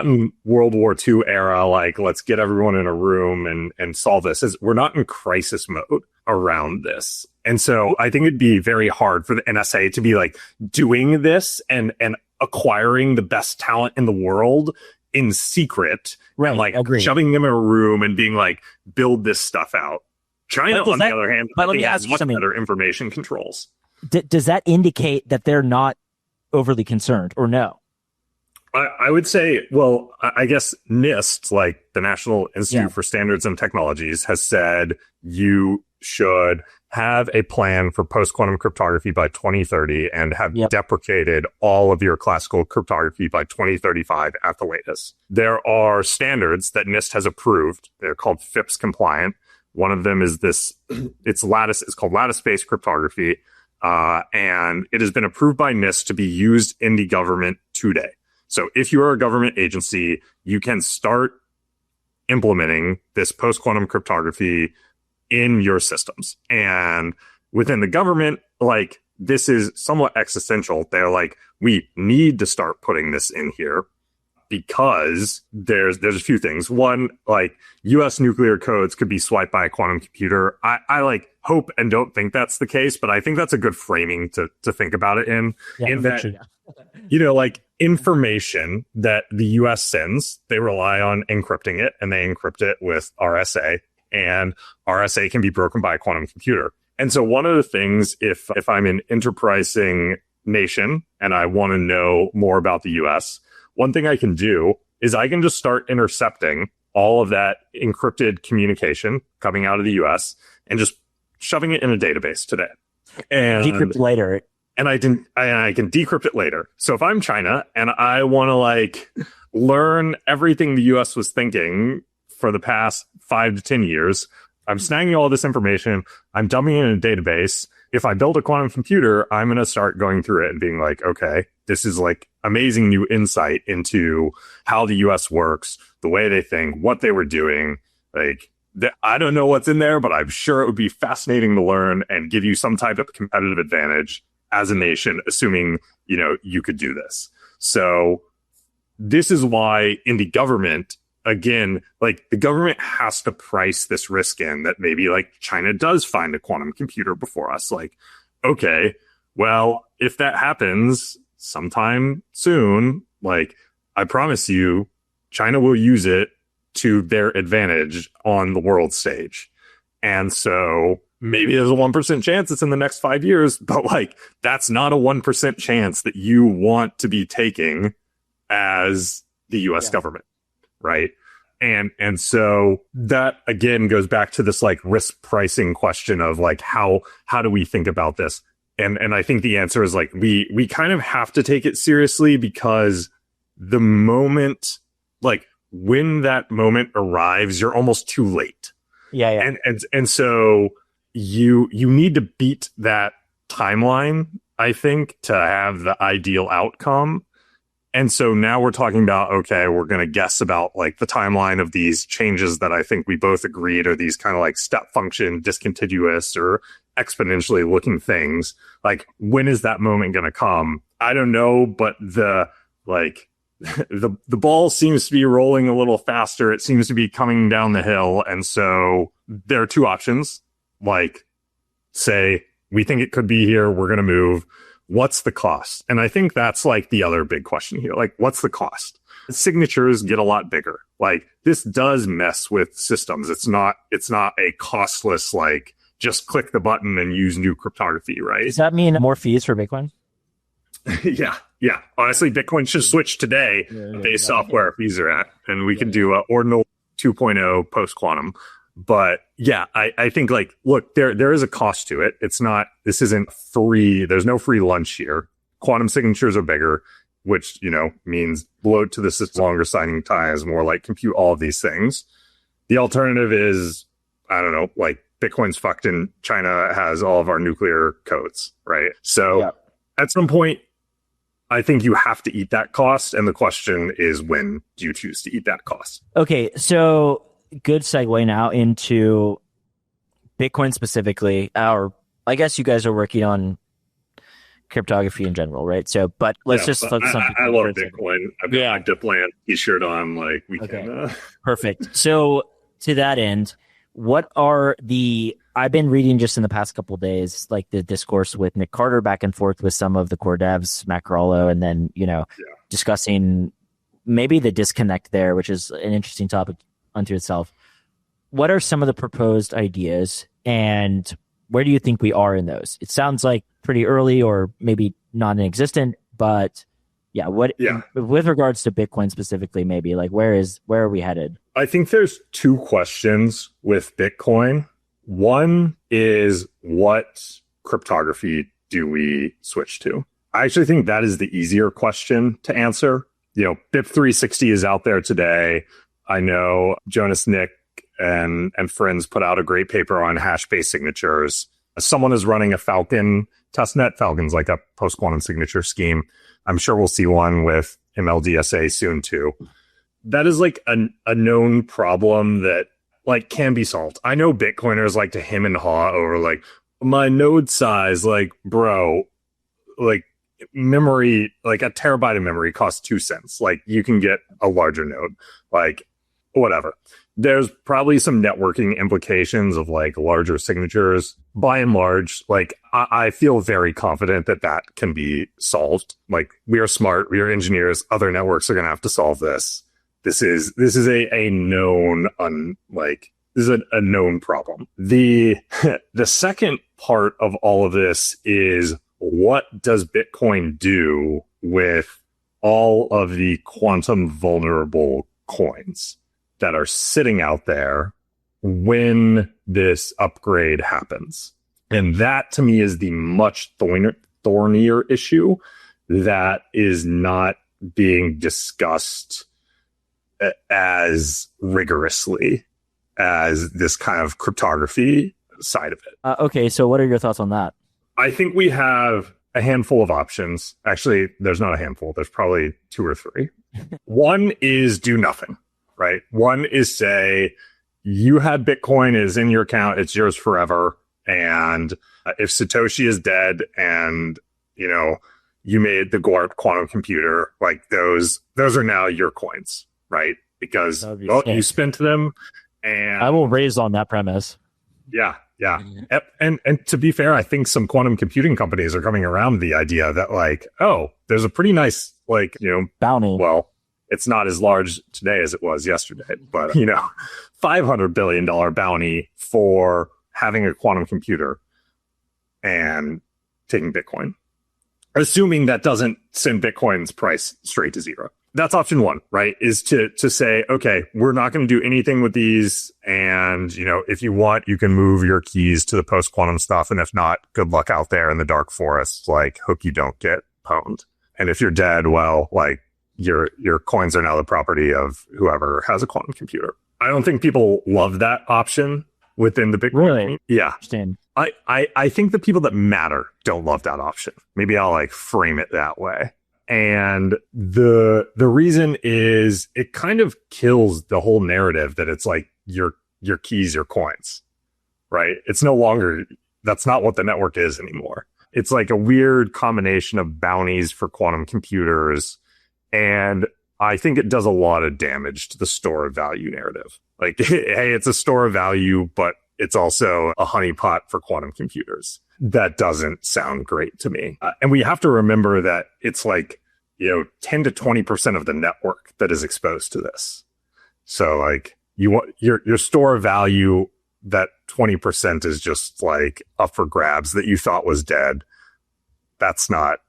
in World War II era. Like, let's get everyone in a room and solve this. We're not in crisis mode around this. And so I think it'd be very hard for the NSA to be like doing this and acquiring the best talent in the world in secret, Right, and like agreed. shoving them in a room and being like, build this stuff out. China, on the other hand, but let me has ask you much something. better information controls. Does that indicate that they're not overly concerned, or no? I would say, well, I guess NIST, like the National Institute Yeah. for Standards and Technologies, has said you should have a plan for post-quantum cryptography by 2030 and have deprecated all of your classical cryptography by 2035 at the latest. There are standards that NIST has approved. They're called FIPS compliant. One of them is this, it's called lattice-based cryptography. And it has been approved by NIST to be used in the government today. So if you are a government agency, you can start implementing this post-quantum cryptography in your systems. And within the government, like, this is somewhat existential. They're like, we need to start putting this in here because there's a few things. One, like, US nuclear codes could be swiped by a quantum computer. I like hope and don't think that's the case, but I think that's a good framing to think about it in that, you know, like, information that the US sends, they rely on encrypting it, and they encrypt it with RSA, and RSA can be broken by a quantum computer. And so one of the things, if I'm an enterprising nation and I want to know more about the US, one thing I can do is I can just start intercepting all of that encrypted communication coming out of the US and just shoving it in a database today. And Decrypt later. And I can decrypt it later. So if I'm China and I want to like learn everything the US was thinking for the past 5 to 10 years, I'm snagging all this information, I'm dumping it in a database. If I build a quantum computer, I'm going to start going through it and being like, okay, this is like amazing new insight into how the US works, the way they think, what they were doing. Like, I don't know what's in there, but I'm sure it would be fascinating to learn and give you some type of competitive advantage as a nation, assuming, you know, you could do this. So this is why in the government, again, like, the government has to price this risk in that maybe like China does find a quantum computer before us. Like, okay, well, if that happens sometime soon, like, I promise you, China will use it to their advantage on the world stage. And so maybe there's a 1% chance it's in the next 5 years, but like, that's not a 1% chance that you want to be taking as the US government. Right. And so that again goes back to this like risk pricing question of like, how do we think about this? And I think the answer is like, we kind of have to take it seriously, because the moment, like, when that moment arrives, you're almost too late. Yeah. And so you need to beat that timeline, I think, to have the ideal outcome. And so now we're talking about, okay, we're going to guess about like the timeline of these changes that I think we both agreed are these kind of like step function, discontinuous or exponentially looking things. Like, when is that moment going to come? I don't know, but the ball seems to be rolling a little faster. It seems to be coming down the hill. And so there are two options. Like, say, we think it could be here, we're going to move. What's the cost? And I think that's like the other big question here. Like, what's the cost? Signatures get a lot bigger. Like, this does mess with systems. It's not a costless, like, just click the button and use new cryptography, right? Does that mean more fees for Bitcoin? Yeah. Honestly, Bitcoin should switch today based off where fees are at. And we can do Ordinal 2.0 post-quantum. But yeah, I think like, look, there is a cost to it. This isn't free. There's no free lunch here. Quantum signatures are bigger, which, you know, means load to the system, longer signing times, more like compute all of these things. The alternative is, I don't know, like, Bitcoin's fucked and China has all of our nuclear codes, right? So at some point, I think you have to eat that cost. And the question is, when do you choose to eat that cost? Okay, so good segue now into Bitcoin specifically. I guess you guys are working on cryptography in general, right? So, but let's just focus on. I love Bitcoin. I've got my Dipland t-shirt on. Like, we can. Perfect. So, to that end, what are I've been reading just in the past couple of days, like the discourse with Nick Carter back and forth with some of the core devs, Mac Rollo, and then, discussing maybe the disconnect there, which is an interesting topic unto itself. What are some of the proposed ideas, and where do you think we are in those? It sounds like pretty early or maybe non-existent, but with regards to Bitcoin specifically, maybe like where are we headed? I think there's two questions with Bitcoin. One is, what cryptography do we switch to? I actually think that is the easier question to answer. BIP360 is out there today. I know Jonas Nick and friends put out a great paper on hash-based signatures. Someone is running a Falcon testnet. Falcon's like a post-quantum signature scheme. I'm sure we'll see one with MLDSA soon too. That is like a known problem that like can be solved. I know Bitcoiners like to hem and haw over like, my node size, like, bro, like memory, like a terabyte of memory costs 2 cents. Like you can get a larger node, like whatever. There's probably some networking implications of like larger signatures. By and large, like I feel very confident that can be solved. Like we are smart, we are engineers, other networks are going to have to solve this. This is a known this is a known problem. The second part of all of this is, what does Bitcoin do with all of the quantum vulnerable coins that are sitting out there when this upgrade happens? And that to me is the much thornier issue that is not being discussed as rigorously as this kind of cryptography side of it. Okay, so what are your thoughts on that? I think we have a handful of options. Actually, there's not a handful. There's probably 2 or 3. One is do nothing, right? One is say, you had Bitcoin, is in your account, it's yours forever. And if Satoshi is dead and, you made the quantum computer, like those are now your coins, right? Because, you spent them. And I will raise on that premise. Yeah. And to be fair, I think some quantum computing companies are coming around the idea that like, oh, there's a pretty nice, like, bounty. Well, it's not as large today as it was yesterday, but, $500 billion bounty for having a quantum computer and taking Bitcoin, assuming that doesn't send Bitcoin's price straight to zero. That's option one, right? Is to say, okay, we're not going to do anything with these. And, if you want, you can move your keys to the post-quantum stuff. And if not, good luck out there in the dark forest, like hope you don't get pwned. And if you're dead, well, like your coins are now the property of whoever has a quantum computer. I don't think people love that option within the Bitcoin. Really? Yeah. Understand. I think the people that matter don't love that option. Maybe I'll like frame it that way. And the reason is it kind of kills the whole narrative that it's like your keys, your coins, right? It's no longer, that's not what the network is anymore. It's like a weird combination of bounties for quantum computers. And I think it does a lot of damage to the store of value narrative. Like, hey, it's a store of value, but it's also a honeypot for quantum computers. That doesn't sound great to me. And we have to remember that it's like, 10 to 20% of the network that is exposed to this. So like you want your store of value, that 20% is just like up for grabs that you thought was dead. It's not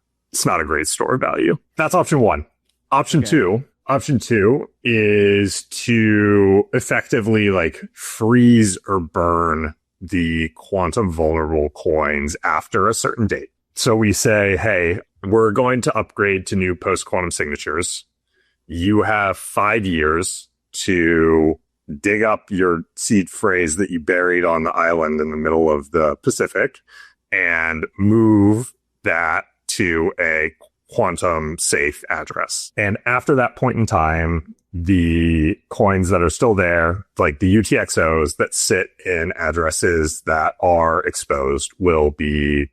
a great store of value. That's option one. Option two is to effectively like freeze or burn the quantum vulnerable coins after a certain date. So we say, hey, we're going to upgrade to new post-quantum signatures. You have 5 years to dig up your seed phrase that you buried on the island in the middle of the Pacific and move that to a quantum safe address. And after that point in time, the coins that are still there, like the UTXOs that sit in addresses that are exposed, will be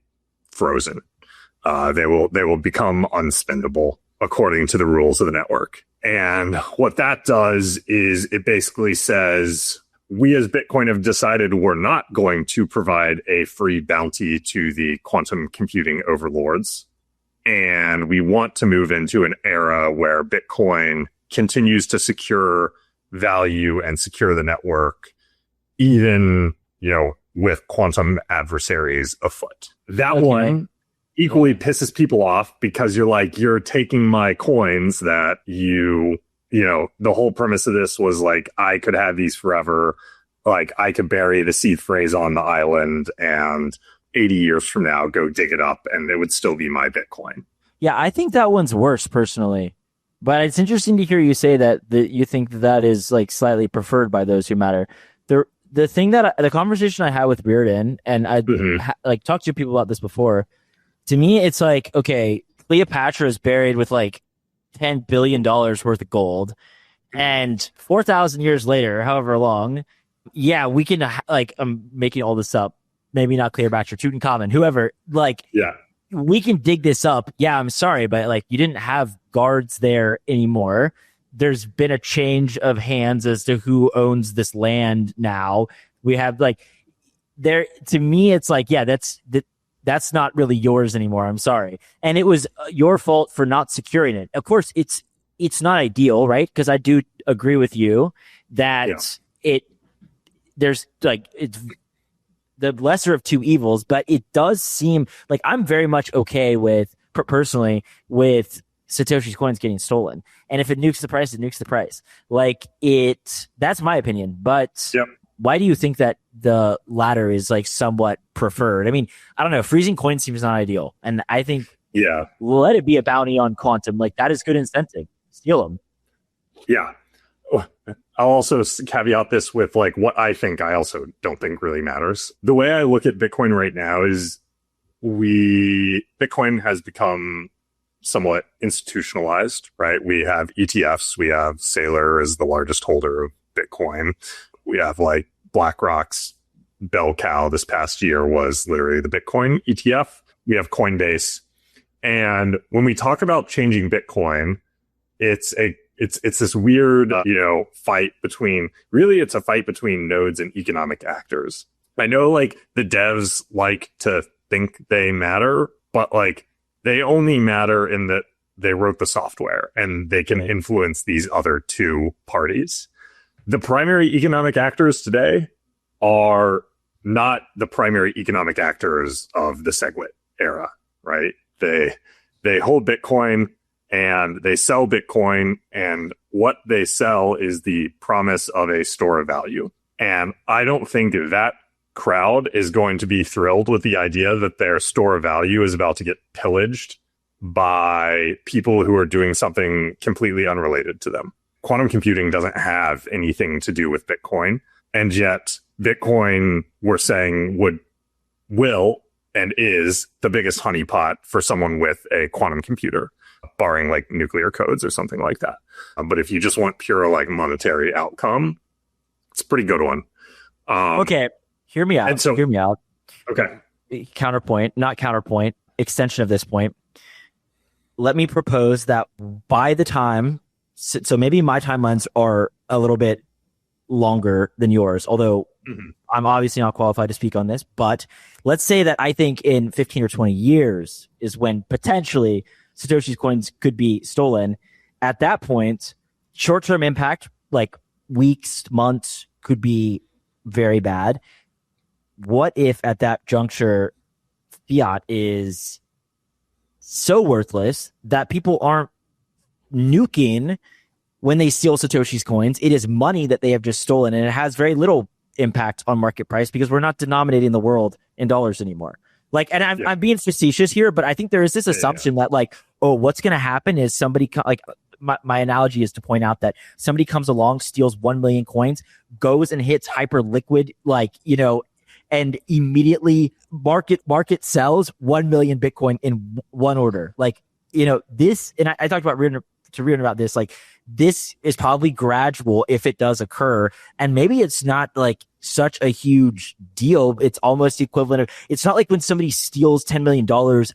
frozen. They will become unspendable according to the rules of the network. And what that does is it basically says, we as Bitcoin have decided we're not going to provide a free bounty to the quantum computing overlords. And we want to move into an era where Bitcoin continues to secure value and secure the network, even, with quantum adversaries afoot. That one equally pisses people off because you're taking my coins that the whole premise of this was like, I could have these forever. Like, I could bury the seed phrase on the island and 80 years from now, go dig it up and it would still be my Bitcoin. Yeah, I think that one's worse personally. But it's interesting to hear you say that you think that is like slightly preferred by those who matter. The thing the conversation I had with Reardon, and I talked to people about this before, to me, it's like, okay, Cleopatra is buried with like $10 billion worth of gold. And 4,000 years later, however long, yeah, we can, I'm making all this up. Maybe not Cleopatra, Tutankhamun, whoever, we can dig this up. Yeah, I'm sorry, but you didn't have guards there anymore. There's been a change of hands as to who owns this land now. We have to me, it's like, yeah, that's not really yours anymore. I'm sorry. And it was your fault for not securing it. Of course, it's not ideal, right? Because I do agree with you that it's the lesser of two evils, but it does seem like I'm very much okay with, personally, with Satoshi's coins getting stolen. And if it nukes the price, it nukes the price. That's my opinion. But why do you think that the latter is somewhat preferred? I mean, I don't know. Freezing coins seems not ideal. And I think, let it be a bounty on quantum. That is good incentive. Steal them. Yeah. I'll also caveat this with what I think I also don't think really matters. The way I look at Bitcoin right now is Bitcoin has become somewhat institutionalized, right? We have ETFs. We have Saylor as the largest holder of Bitcoin. We have BlackRock's bell cow this past year was literally the Bitcoin ETF. We have Coinbase. And when we talk about changing Bitcoin, it's this weird, fight between, really it's a fight between nodes and economic actors. I know the devs like to think they matter, but they only matter in that they wrote the software and they can influence these other two parties. The primary economic actors today are not the primary economic actors of the SegWit era, right? They hold Bitcoin and they sell Bitcoin, and what they sell is the promise of a store of value. And I don't think that crowd is going to be thrilled with the idea that their store of value is about to get pillaged by people who are doing something completely unrelated to them. Quantum computing doesn't have anything to do with Bitcoin, and yet Bitcoin, we're saying, will and is the biggest honeypot for someone with a quantum computer, barring nuclear codes or something like that. But if you just want pure monetary outcome, it's a pretty good one. Okay, hear me out. Hear me out. Okay. Not counterpoint, extension of this point. Let me propose that by the time, so maybe my timelines are a little bit longer than yours, although I'm obviously not qualified to speak on this, but let's say that I think in 15 or 20 years is when potentially Satoshi's coins could be stolen. At that point, short-term impact, weeks, months, could be very bad. What if at that juncture, fiat is so worthless that people aren't nuking when they steal Satoshi's coins? It is money that they have just stolen, and it has very little impact on market price because we're not denominating the world in dollars anymore. I'm being facetious here, but I think there is this assumption that what's going to happen is somebody my analogy is to point out that somebody comes along, steals 1 million coins, goes and hits hyper liquid, and immediately market sells 1 million Bitcoin in one order. This, and I talked about Reardon about this, this is probably gradual if it does occur. And maybe it's not such a huge deal. It's almost equivalent of, it's not like when somebody steals $10 million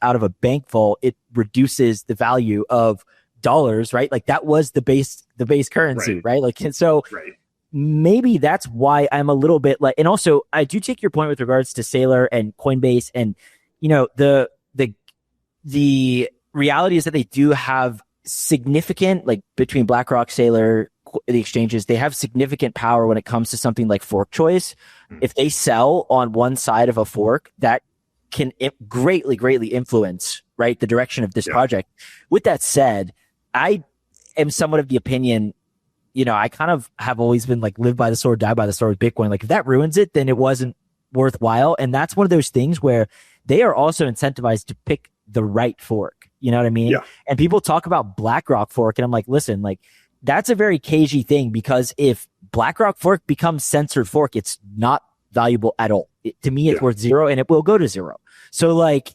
out of a bank vault, it reduces the value of dollars, right? That was the base currency, right? Maybe that's why I'm a little bit and also I do take your point with regards to Saylor and Coinbase, and the reality is that they do have significant, like between BlackRock, Saylor, the exchanges, they have significant power when it comes to something like fork choice. If they sell on one side of a fork, that can greatly influence, right, the direction of this project. With that said, I am somewhat of the opinion, I kind of have always been like live by the sword, die by the sword with Bitcoin. Like if that ruins it, then it wasn't worthwhile. And that's one of those things where they are also incentivized to pick the right fork. You know what I mean? Yeah. And people talk about BlackRock fork, and I'm like, listen, like that's a very cagey thing, because if BlackRock fork becomes censored fork, it's not valuable at all. To me, it's worth zero, and it will go to zero. So like,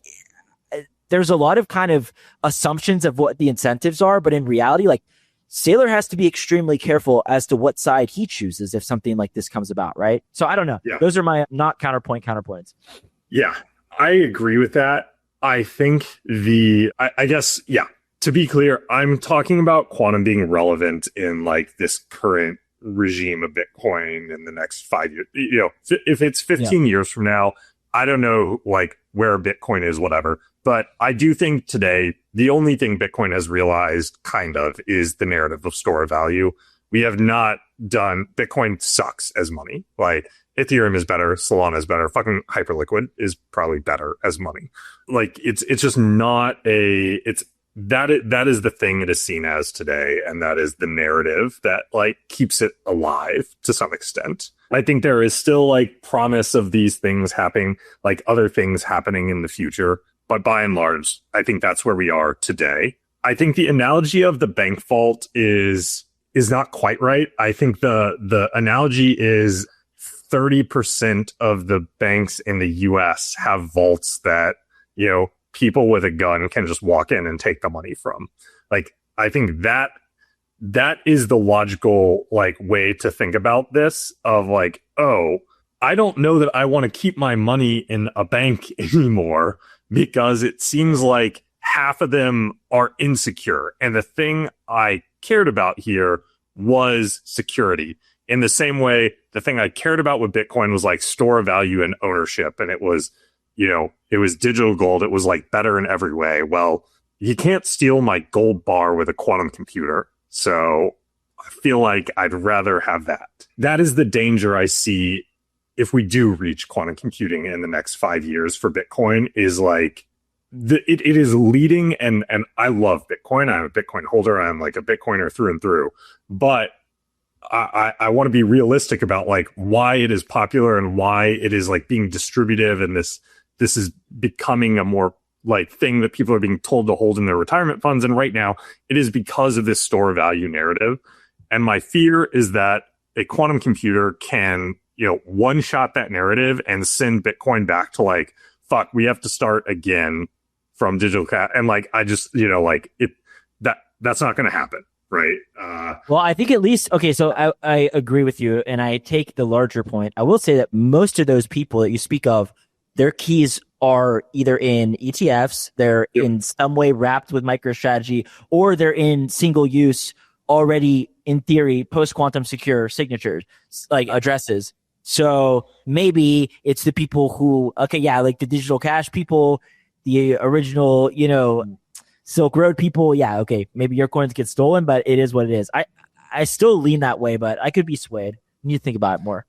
there's a lot of kind of assumptions of what the incentives are, but in reality, like Saylor has to be extremely careful as to what side he chooses if something like this comes about, right? So I don't know. Yeah. Those are my not counterpoints. Yeah, I agree with that. I think I guess, to be clear, I'm talking about quantum being relevant in like this current regime of Bitcoin in the next 5 years. If it's 15 years from now, I don't know like where Bitcoin is, whatever. But I do think today, the only thing Bitcoin has realized kind of is the narrative of store of value. We have not done, Bitcoin sucks as money. Like Ethereum is better, Solana is better, fucking Hyperliquid is probably better as money. Like it's just not that is the thing it is seen as today. And that is the narrative that like keeps it alive to some extent. I think there is still like promise of these things happening, like other things happening in the future. But by and large, I think that's where we are today. I think the analogy of the bank vault is not quite right. I think the analogy is 30% of the banks in the US have vaults that, people with a gun can just walk in and take the money from. Like, I think that is the logical like way to think about this of like, oh, I don't know that I want to keep my money in a bank anymore, because it seems like half of them are insecure. And the thing I cared about here was security. In the same way, the thing I cared about with Bitcoin was like store of value and ownership. And it was, it was digital gold. It was like better in every way. Well, you can't steal my gold bar with a quantum computer. So I feel like I'd rather have that. That is the danger I see if we do reach quantum computing in the next 5 years for Bitcoin, is like it is leading. And I love Bitcoin. I'm a Bitcoin holder. I'm like a Bitcoiner through and through. But I want to be realistic about like why it is popular and why it is like being distributive. And this is becoming a more like thing that people are being told to hold in their retirement funds. And right now it is because of this store value narrative. And my fear is that a quantum computer can, one shot that narrative and send Bitcoin back to like, fuck, we have to start again from digital cash. And like, I just, that's not going to happen. Right. Well, I think at least, okay, so I agree with you, and I take the larger point. I will say that most of those people that you speak of, their keys are either in ETFs, they're in some way wrapped with MicroStrategy, or they're in single use already, in theory, post-quantum secure signatures, like addresses. So maybe it's the people who, like the digital cash people, the original, Silk Road people, maybe your coins get stolen, but it is what it is. I still lean that way, but I could be swayed. You need to think about it more.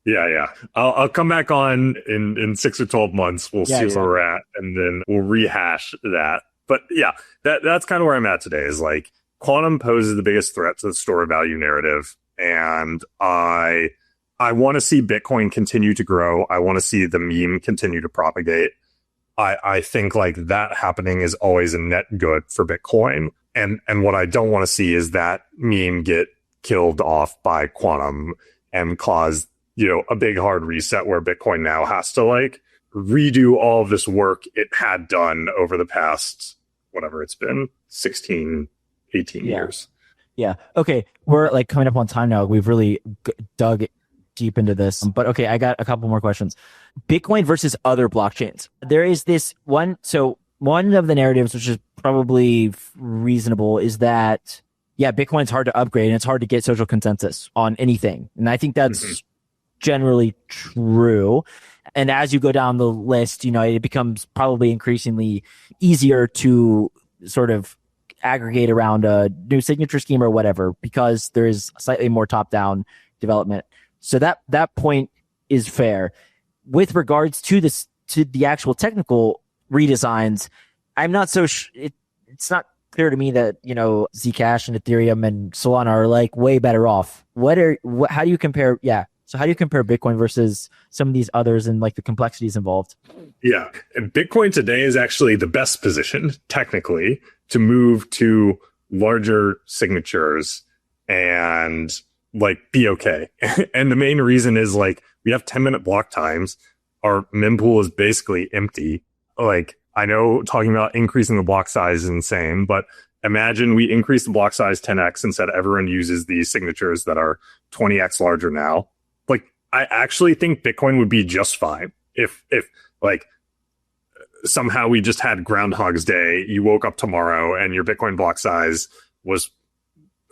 Yeah. I'll come back on in 6 or 12 months. We'll see where we're at, and then we'll rehash that. But yeah, that's kind of where I'm at today, is like quantum poses the biggest threat to the store of value narrative. And I want to see Bitcoin continue to grow. I want to see the meme continue to propagate. I think like that happening is always a net good for Bitcoin. And what I don't want to see is that meme get killed off by quantum and cause, a big hard reset where Bitcoin now has to like redo all of this work it had done over the past, whatever it's been, 16, 18 years. Yeah. Okay. We're like coming up on time now. We've really dug deep into this, but okay, I got a couple more questions. Bitcoin versus other blockchains. There is this one. So one of the narratives, which is probably reasonable, is that, Bitcoin's hard to upgrade and it's hard to get social consensus on anything. And I think that's generally true. And as you go down the list, it becomes probably increasingly easier to sort of aggregate around a new signature scheme or whatever, because there is slightly more top-down development. So that point is fair. With regards to this, to the actual technical redesigns, I'm not so it's not clear to me that, you know, Zcash and Ethereum and Solana are like way better off. How do you compare? Yeah. So how do you compare Bitcoin versus some of these others and like the complexities involved? Yeah. And Bitcoin today is actually the best position technically to move to larger signatures and like be okay. And the main reason is like we have 10-minute block times. Our mempool is basically empty. Like, I know talking about increasing the block size is insane, but imagine we increase the block size 10x and said everyone uses these signatures that are 20x larger now. Like, I actually think Bitcoin would be just fine if like somehow we just had Groundhog's Day. You woke up tomorrow and your Bitcoin block size was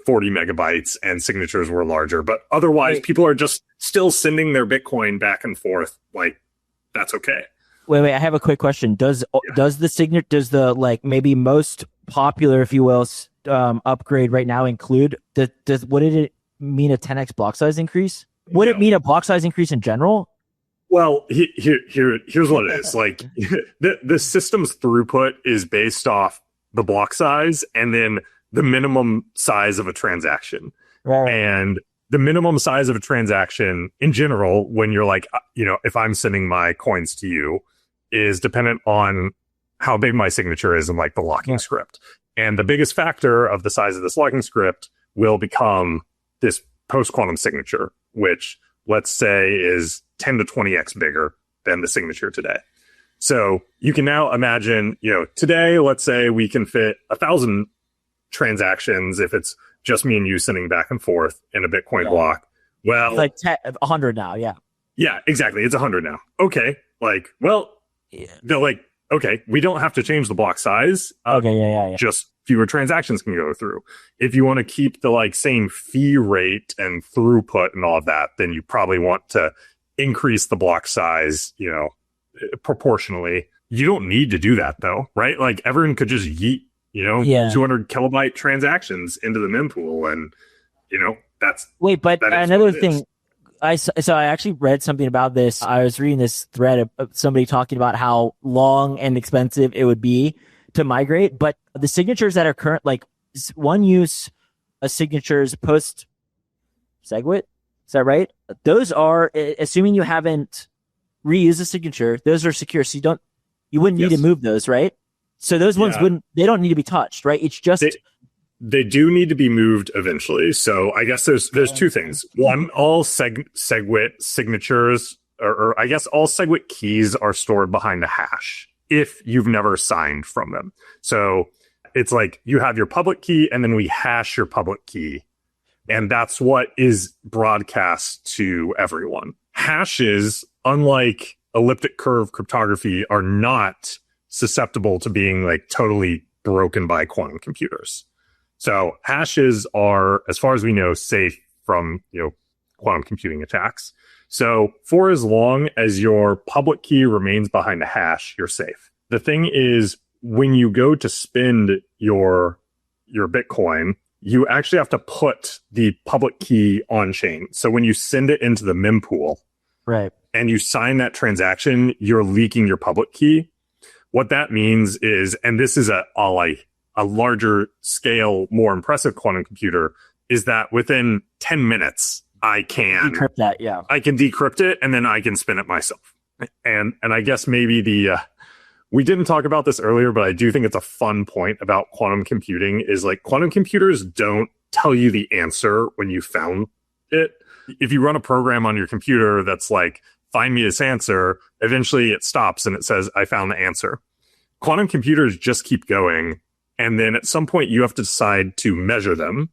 40 megabytes and signatures were larger. But otherwise, people are just still sending their Bitcoin back and forth. Like, that's okay. Wait, I have a quick question. Does the like maybe most popular, if you will, upgrade right now include what did it mean, a 10x block size increase? Would it mean a block size increase in general? Well, here's what it is. Like the system's throughput is based off the block size and then the minimum size of a transaction. Right. And the minimum size of a transaction in general, when you're like, you know, if I'm sending my coins to you, is dependent on how big my signature is in like the locking script. And the biggest factor of the size of this locking script will become this post-quantum signature, which let's say is 10 to 20x bigger than the signature today. So you can now imagine, you know, today, let's say we can fit 1,000 transactions if it's just me and you sending back and forth in a Bitcoin block. Well, it's like 100 now. Yeah. Yeah, exactly. It's 100 now. Okay. Like, well, they're like, okay, we don't have to change the block size. Okay. Yeah. Just fewer transactions can go through. If you want to keep the like same fee rate and throughput and all of that, then you probably want to increase the block size, you know, proportionally. You don't need to do that though, right? Like everyone could just yeet, you know, 200 kilobyte transactions into the mempool, and you know that's another thing. I actually read something about this. I was reading this thread of somebody talking about how long and expensive it would be to migrate, but the signatures that are current, like one use signatures post SegWit, is that right? Those are, assuming you haven't reused a signature, those are secure. So you wouldn't need to move those, right? So those ones they don't need to be touched, right? It's just they do need to be moved eventually. So I guess there's two things. One, all SegWit signatures, or I guess all SegWit keys are stored behind a hash if you've never signed from them. So it's like you have your public key and then we hash your public key. And that's what is broadcast to everyone. Hashes, unlike elliptic curve cryptography, are not susceptible to being like totally broken by quantum computers. So hashes are, as far as we know, safe from, you know, quantum computing attacks. So for as long as your public key remains behind a hash, you're safe. The thing is, when you go to spend your Bitcoin, you actually have to put the public key on chain. So when you send it into the mempool, right, and you sign that transaction, you're leaking your public key. What that means is, and this is a larger scale, more impressive quantum computer, is that within 10 minutes, I can decrypt that. Yeah, I can decrypt it and then I can spin it myself. And I guess maybe we didn't talk about this earlier, but I do think it's a fun point about quantum computing is like quantum computers don't tell you the answer when you found it. If you run a program on your computer that's like, find me this answer, eventually it stops and it says, I found the answer. Quantum computers just keep going. And then at some point you have to decide to measure them.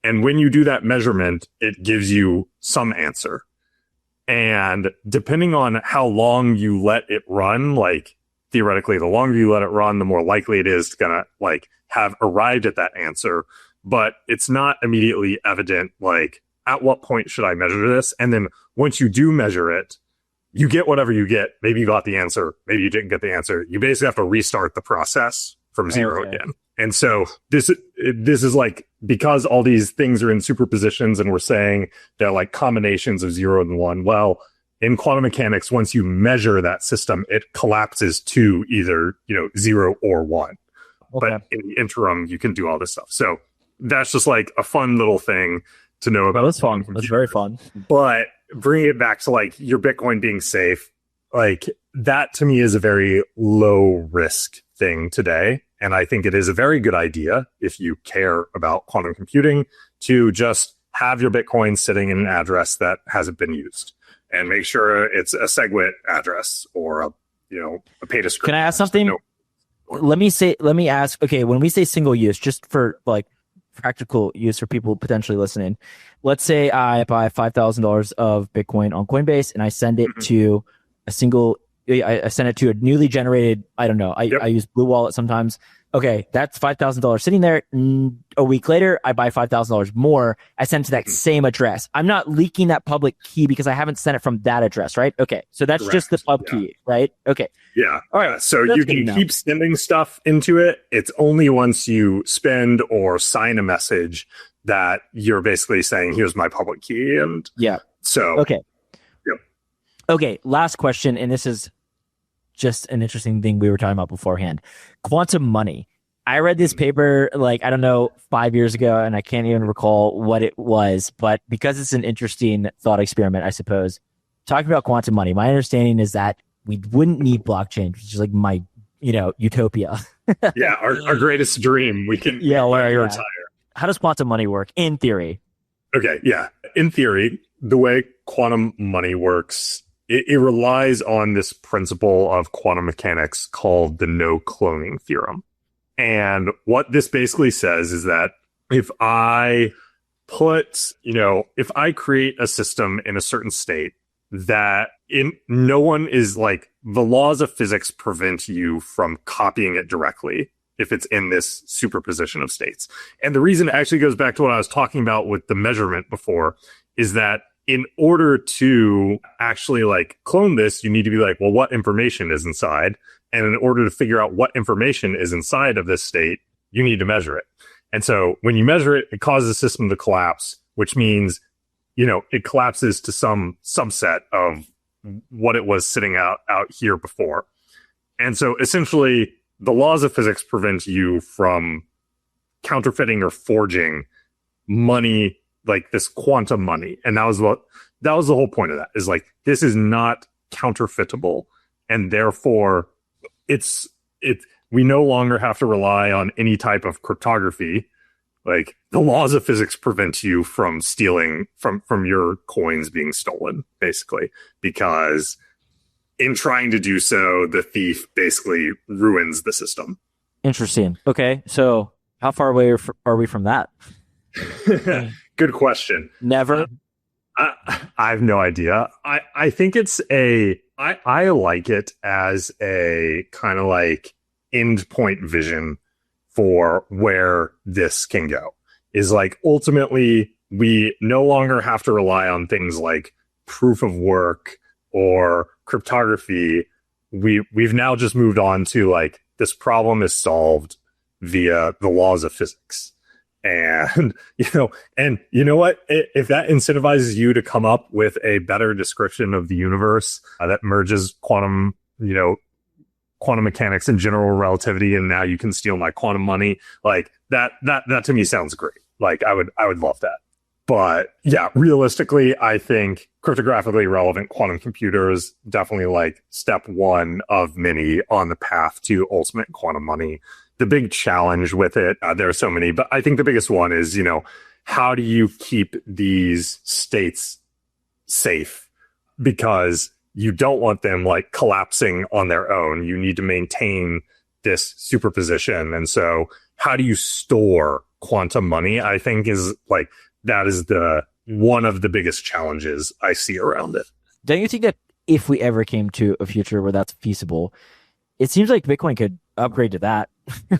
And when you do that measurement, it gives you some answer. And depending on how long you let it run, like theoretically, the longer you let it run, the more likely it is gonna like have arrived at that answer. But it's not immediately evident, like, at what point should I measure this? And then once you do measure it, you get whatever you get. Maybe you got the answer. Maybe you didn't get the answer. You basically have to restart the process from zero again. And so this is like, because all these things are in superpositions and we're saying they're like combinations of 0 and 1. Well, in quantum mechanics, once you measure that system, it collapses to either, 0 or 1. Okay. But in the interim, you can do all this stuff. So that's just like a fun little thing to know about. That's fun. That's very fun. But bringing it back to like your Bitcoin being safe, like that to me is a very low risk thing today. And I think it is a very good idea, if you care about quantum computing, to just have your Bitcoin sitting in an address that hasn't been used, and make sure it's a SegWit address or a pay description. Can I ask something? No. Let me ask. Okay, when we say single use, just for like practical use for people potentially listening, let's say I buy $5,000 of Bitcoin on Coinbase and I send it to a single. I send it to a newly generated, I don't know, I use Blue Wallet sometimes. Okay, that's $5,000 sitting there. A week later, I buy $5,000 more. I send it to that same address. I'm not leaking that public key because I haven't sent it from that address, right? Okay, so that's just the pub key, right? Okay. Yeah. All right. So you can keep sending stuff into it. It's only once you spend or sign a message that you're basically saying, here's my public key. And so. Okay. Okay, last question, and this is just an interesting thing we were talking about beforehand. Quantum money. I read this paper, like, I don't know, 5 years ago, and I can't even recall what it was, but because it's an interesting thought experiment, I suppose, talking about quantum money, my understanding is that we wouldn't need blockchain, which is like my, utopia. Yeah, our greatest dream. We can retire. How does quantum money work, in theory? Okay, yeah. In theory, the way quantum money works, it relies on this principle of quantum mechanics called the no cloning theorem. And what this basically says is that if I create a system in a certain state that no one is like, the laws of physics prevent you from copying it directly if it's in this superposition of states. And the reason actually goes back to what I was talking about with the measurement before, is that in order to actually like clone this, you need to be like, well, what information is inside? And in order to figure out what information is inside of this state, you need to measure it. And so when you measure it, it causes the system to collapse, which means, it collapses to some subset of what it was sitting out here before. And so essentially the laws of physics prevent you from counterfeiting or forging money, like this quantum money. And that was the whole point of that, is like, this is not counterfeitable. And therefore we no longer have to rely on any type of cryptography. Like, the laws of physics prevent you from stealing from your coins being stolen, basically, because in trying to do so, the thief basically ruins the system. Interesting. Okay. So how far away are we from that? Good question. Never. I have no idea. I think I like it as a kind of like endpoint vision for where this can go. Is like, ultimately, we no longer have to rely on things like proof of work or cryptography. We've now just moved on to like, this problem is solved via the laws of physics. And, you know what? If that incentivizes you to come up with a better description of the universe that merges quantum mechanics and general relativity, and now you can steal my quantum money, like that to me sounds great. Like, I would love that. But yeah, realistically, I think cryptographically relevant quantum computers definitely like step one of many on the path to ultimate quantum money. The big challenge with it, there are so many, but I think the biggest one is, how do you keep these states safe? Because you don't want them like collapsing on their own. You need to maintain this superposition. And so how do you store quantum money? I think is like, that is one of the biggest challenges I see around it. Don't you think that if we ever came to a future where that's feasible, it seems like Bitcoin could upgrade to that?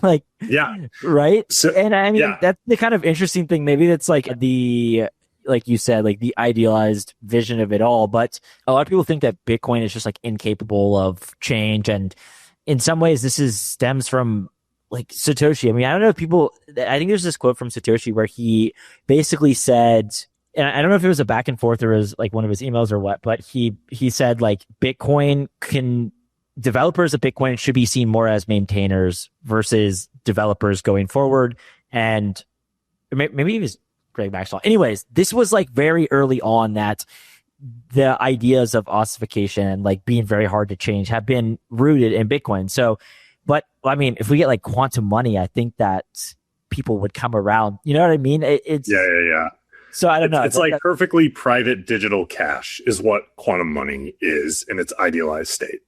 Like, yeah, right. So, and I mean, that's the kind of interesting thing. Maybe that's like like you said, like the idealized vision of it all. But a lot of people think that Bitcoin is just like incapable of change. And in some ways, this stems from like Satoshi. I mean, I don't know if people, I think there's this quote from Satoshi where he basically said, and I don't know if it was a back and forth or it was like one of his emails or what, but he said like developers of Bitcoin should be seen more as maintainers versus developers going forward. And maybe it was Greg Maxwell. Anyways, this was like very early on that the ideas of ossification and like being very hard to change have been rooted in Bitcoin. So, but I mean, if we get like quantum money, I think that people would come around. You know what I mean? It's yeah. So I don't know. It's like perfectly private digital cash is what quantum money is in its idealized state.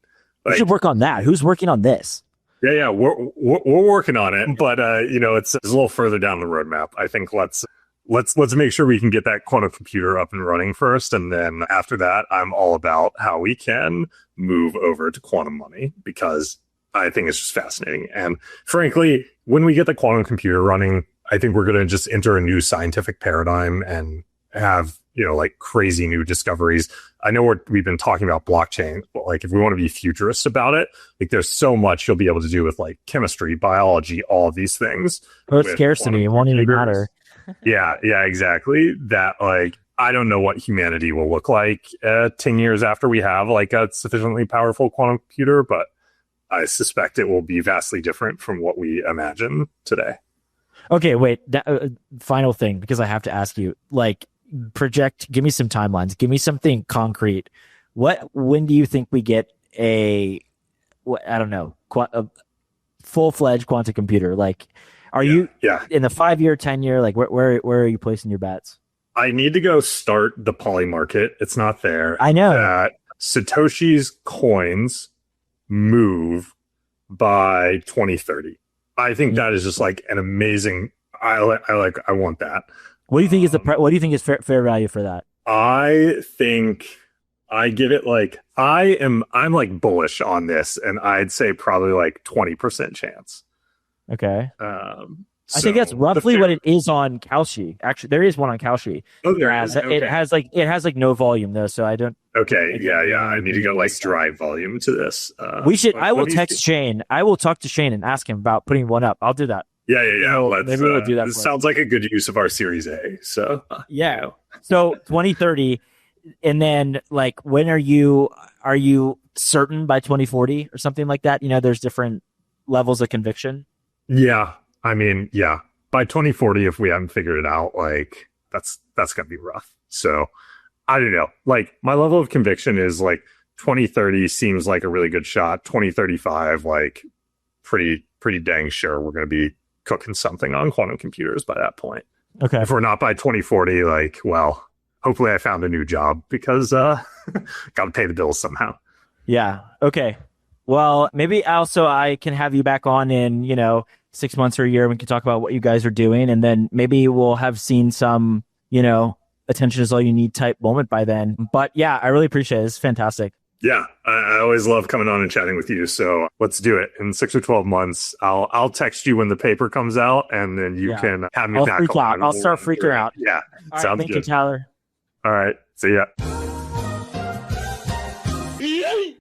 We should work on that. Who's working on this? Yeah, we're working on it, but it's a little further down the roadmap. I think let's make sure we can get that quantum computer up and running first, and then after that, I'm all about how we can move over to quantum money because I think it's just fascinating. And frankly, when we get the quantum computer running, I think we're going to just enter a new scientific paradigm and have, like crazy new discoveries. I know we've been talking about blockchain, but like if we want to be futurist about it, like there's so much you'll be able to do with like chemistry, biology, all of these things. Earth scarcity, it won't even matter. Yeah, exactly. That like, I don't know what humanity will look like 10 years after we have like a sufficiently powerful quantum computer, but I suspect it will be vastly different from what we imagine today. Okay, wait. Final thing, because I have to ask you, like, give me some timelines. Give me something concrete. When do you think we get a full-fledged quantum computer? Like, are you in the 5-year, 10-year? Like, where are you placing your bets? I need to go start the poly market. It's not there. I know. Satoshi's coins move by 2030. I think that is just like an amazing. I want that. What do you think is what do you think is fair value for that? I think I give it like I'm like bullish on this, and I'd say probably like 20% chance. Okay. I think that's roughly what it is on Kalshi. Actually, there is one on Kalshi. Oh, there is. Okay. It has like no volume though, so I don't. Okay. Yeah. I need to go like drive volume to this. We should. I will text Shane. I will talk to Shane and ask him about putting one up. I'll do that. Yeah. Maybe we'll do that. This sounds like a good use of our Series A. So yeah. So 2030, and then like when are you certain by 2040 or something like that? There's different levels of conviction. Yeah. I mean, yeah. By 2040, if we haven't figured it out, like that's gonna be rough. So I don't know. Like my level of conviction is like 2030 seems like a really good shot. 2035, like pretty dang sure we're gonna be cooking something on quantum computers by that point. Okay. If we're not by 2040, like, well, hopefully I found a new job because gotta pay the bills somehow. Yeah. Okay. Well, maybe also I can have you back on in, 6 months or a year. We can talk about what you guys are doing, and then maybe we'll have seen some, attention is all you need type moment by then. But yeah, I really appreciate it. It's fantastic. Yeah, I always love coming on and chatting with you. So let's do it. In 6 or 12 months, I'll text you when the paper comes out, and then you can have me back on. I'll start freaking out. Yeah, all sounds right, thank good. You, Tyler. All right, see ya.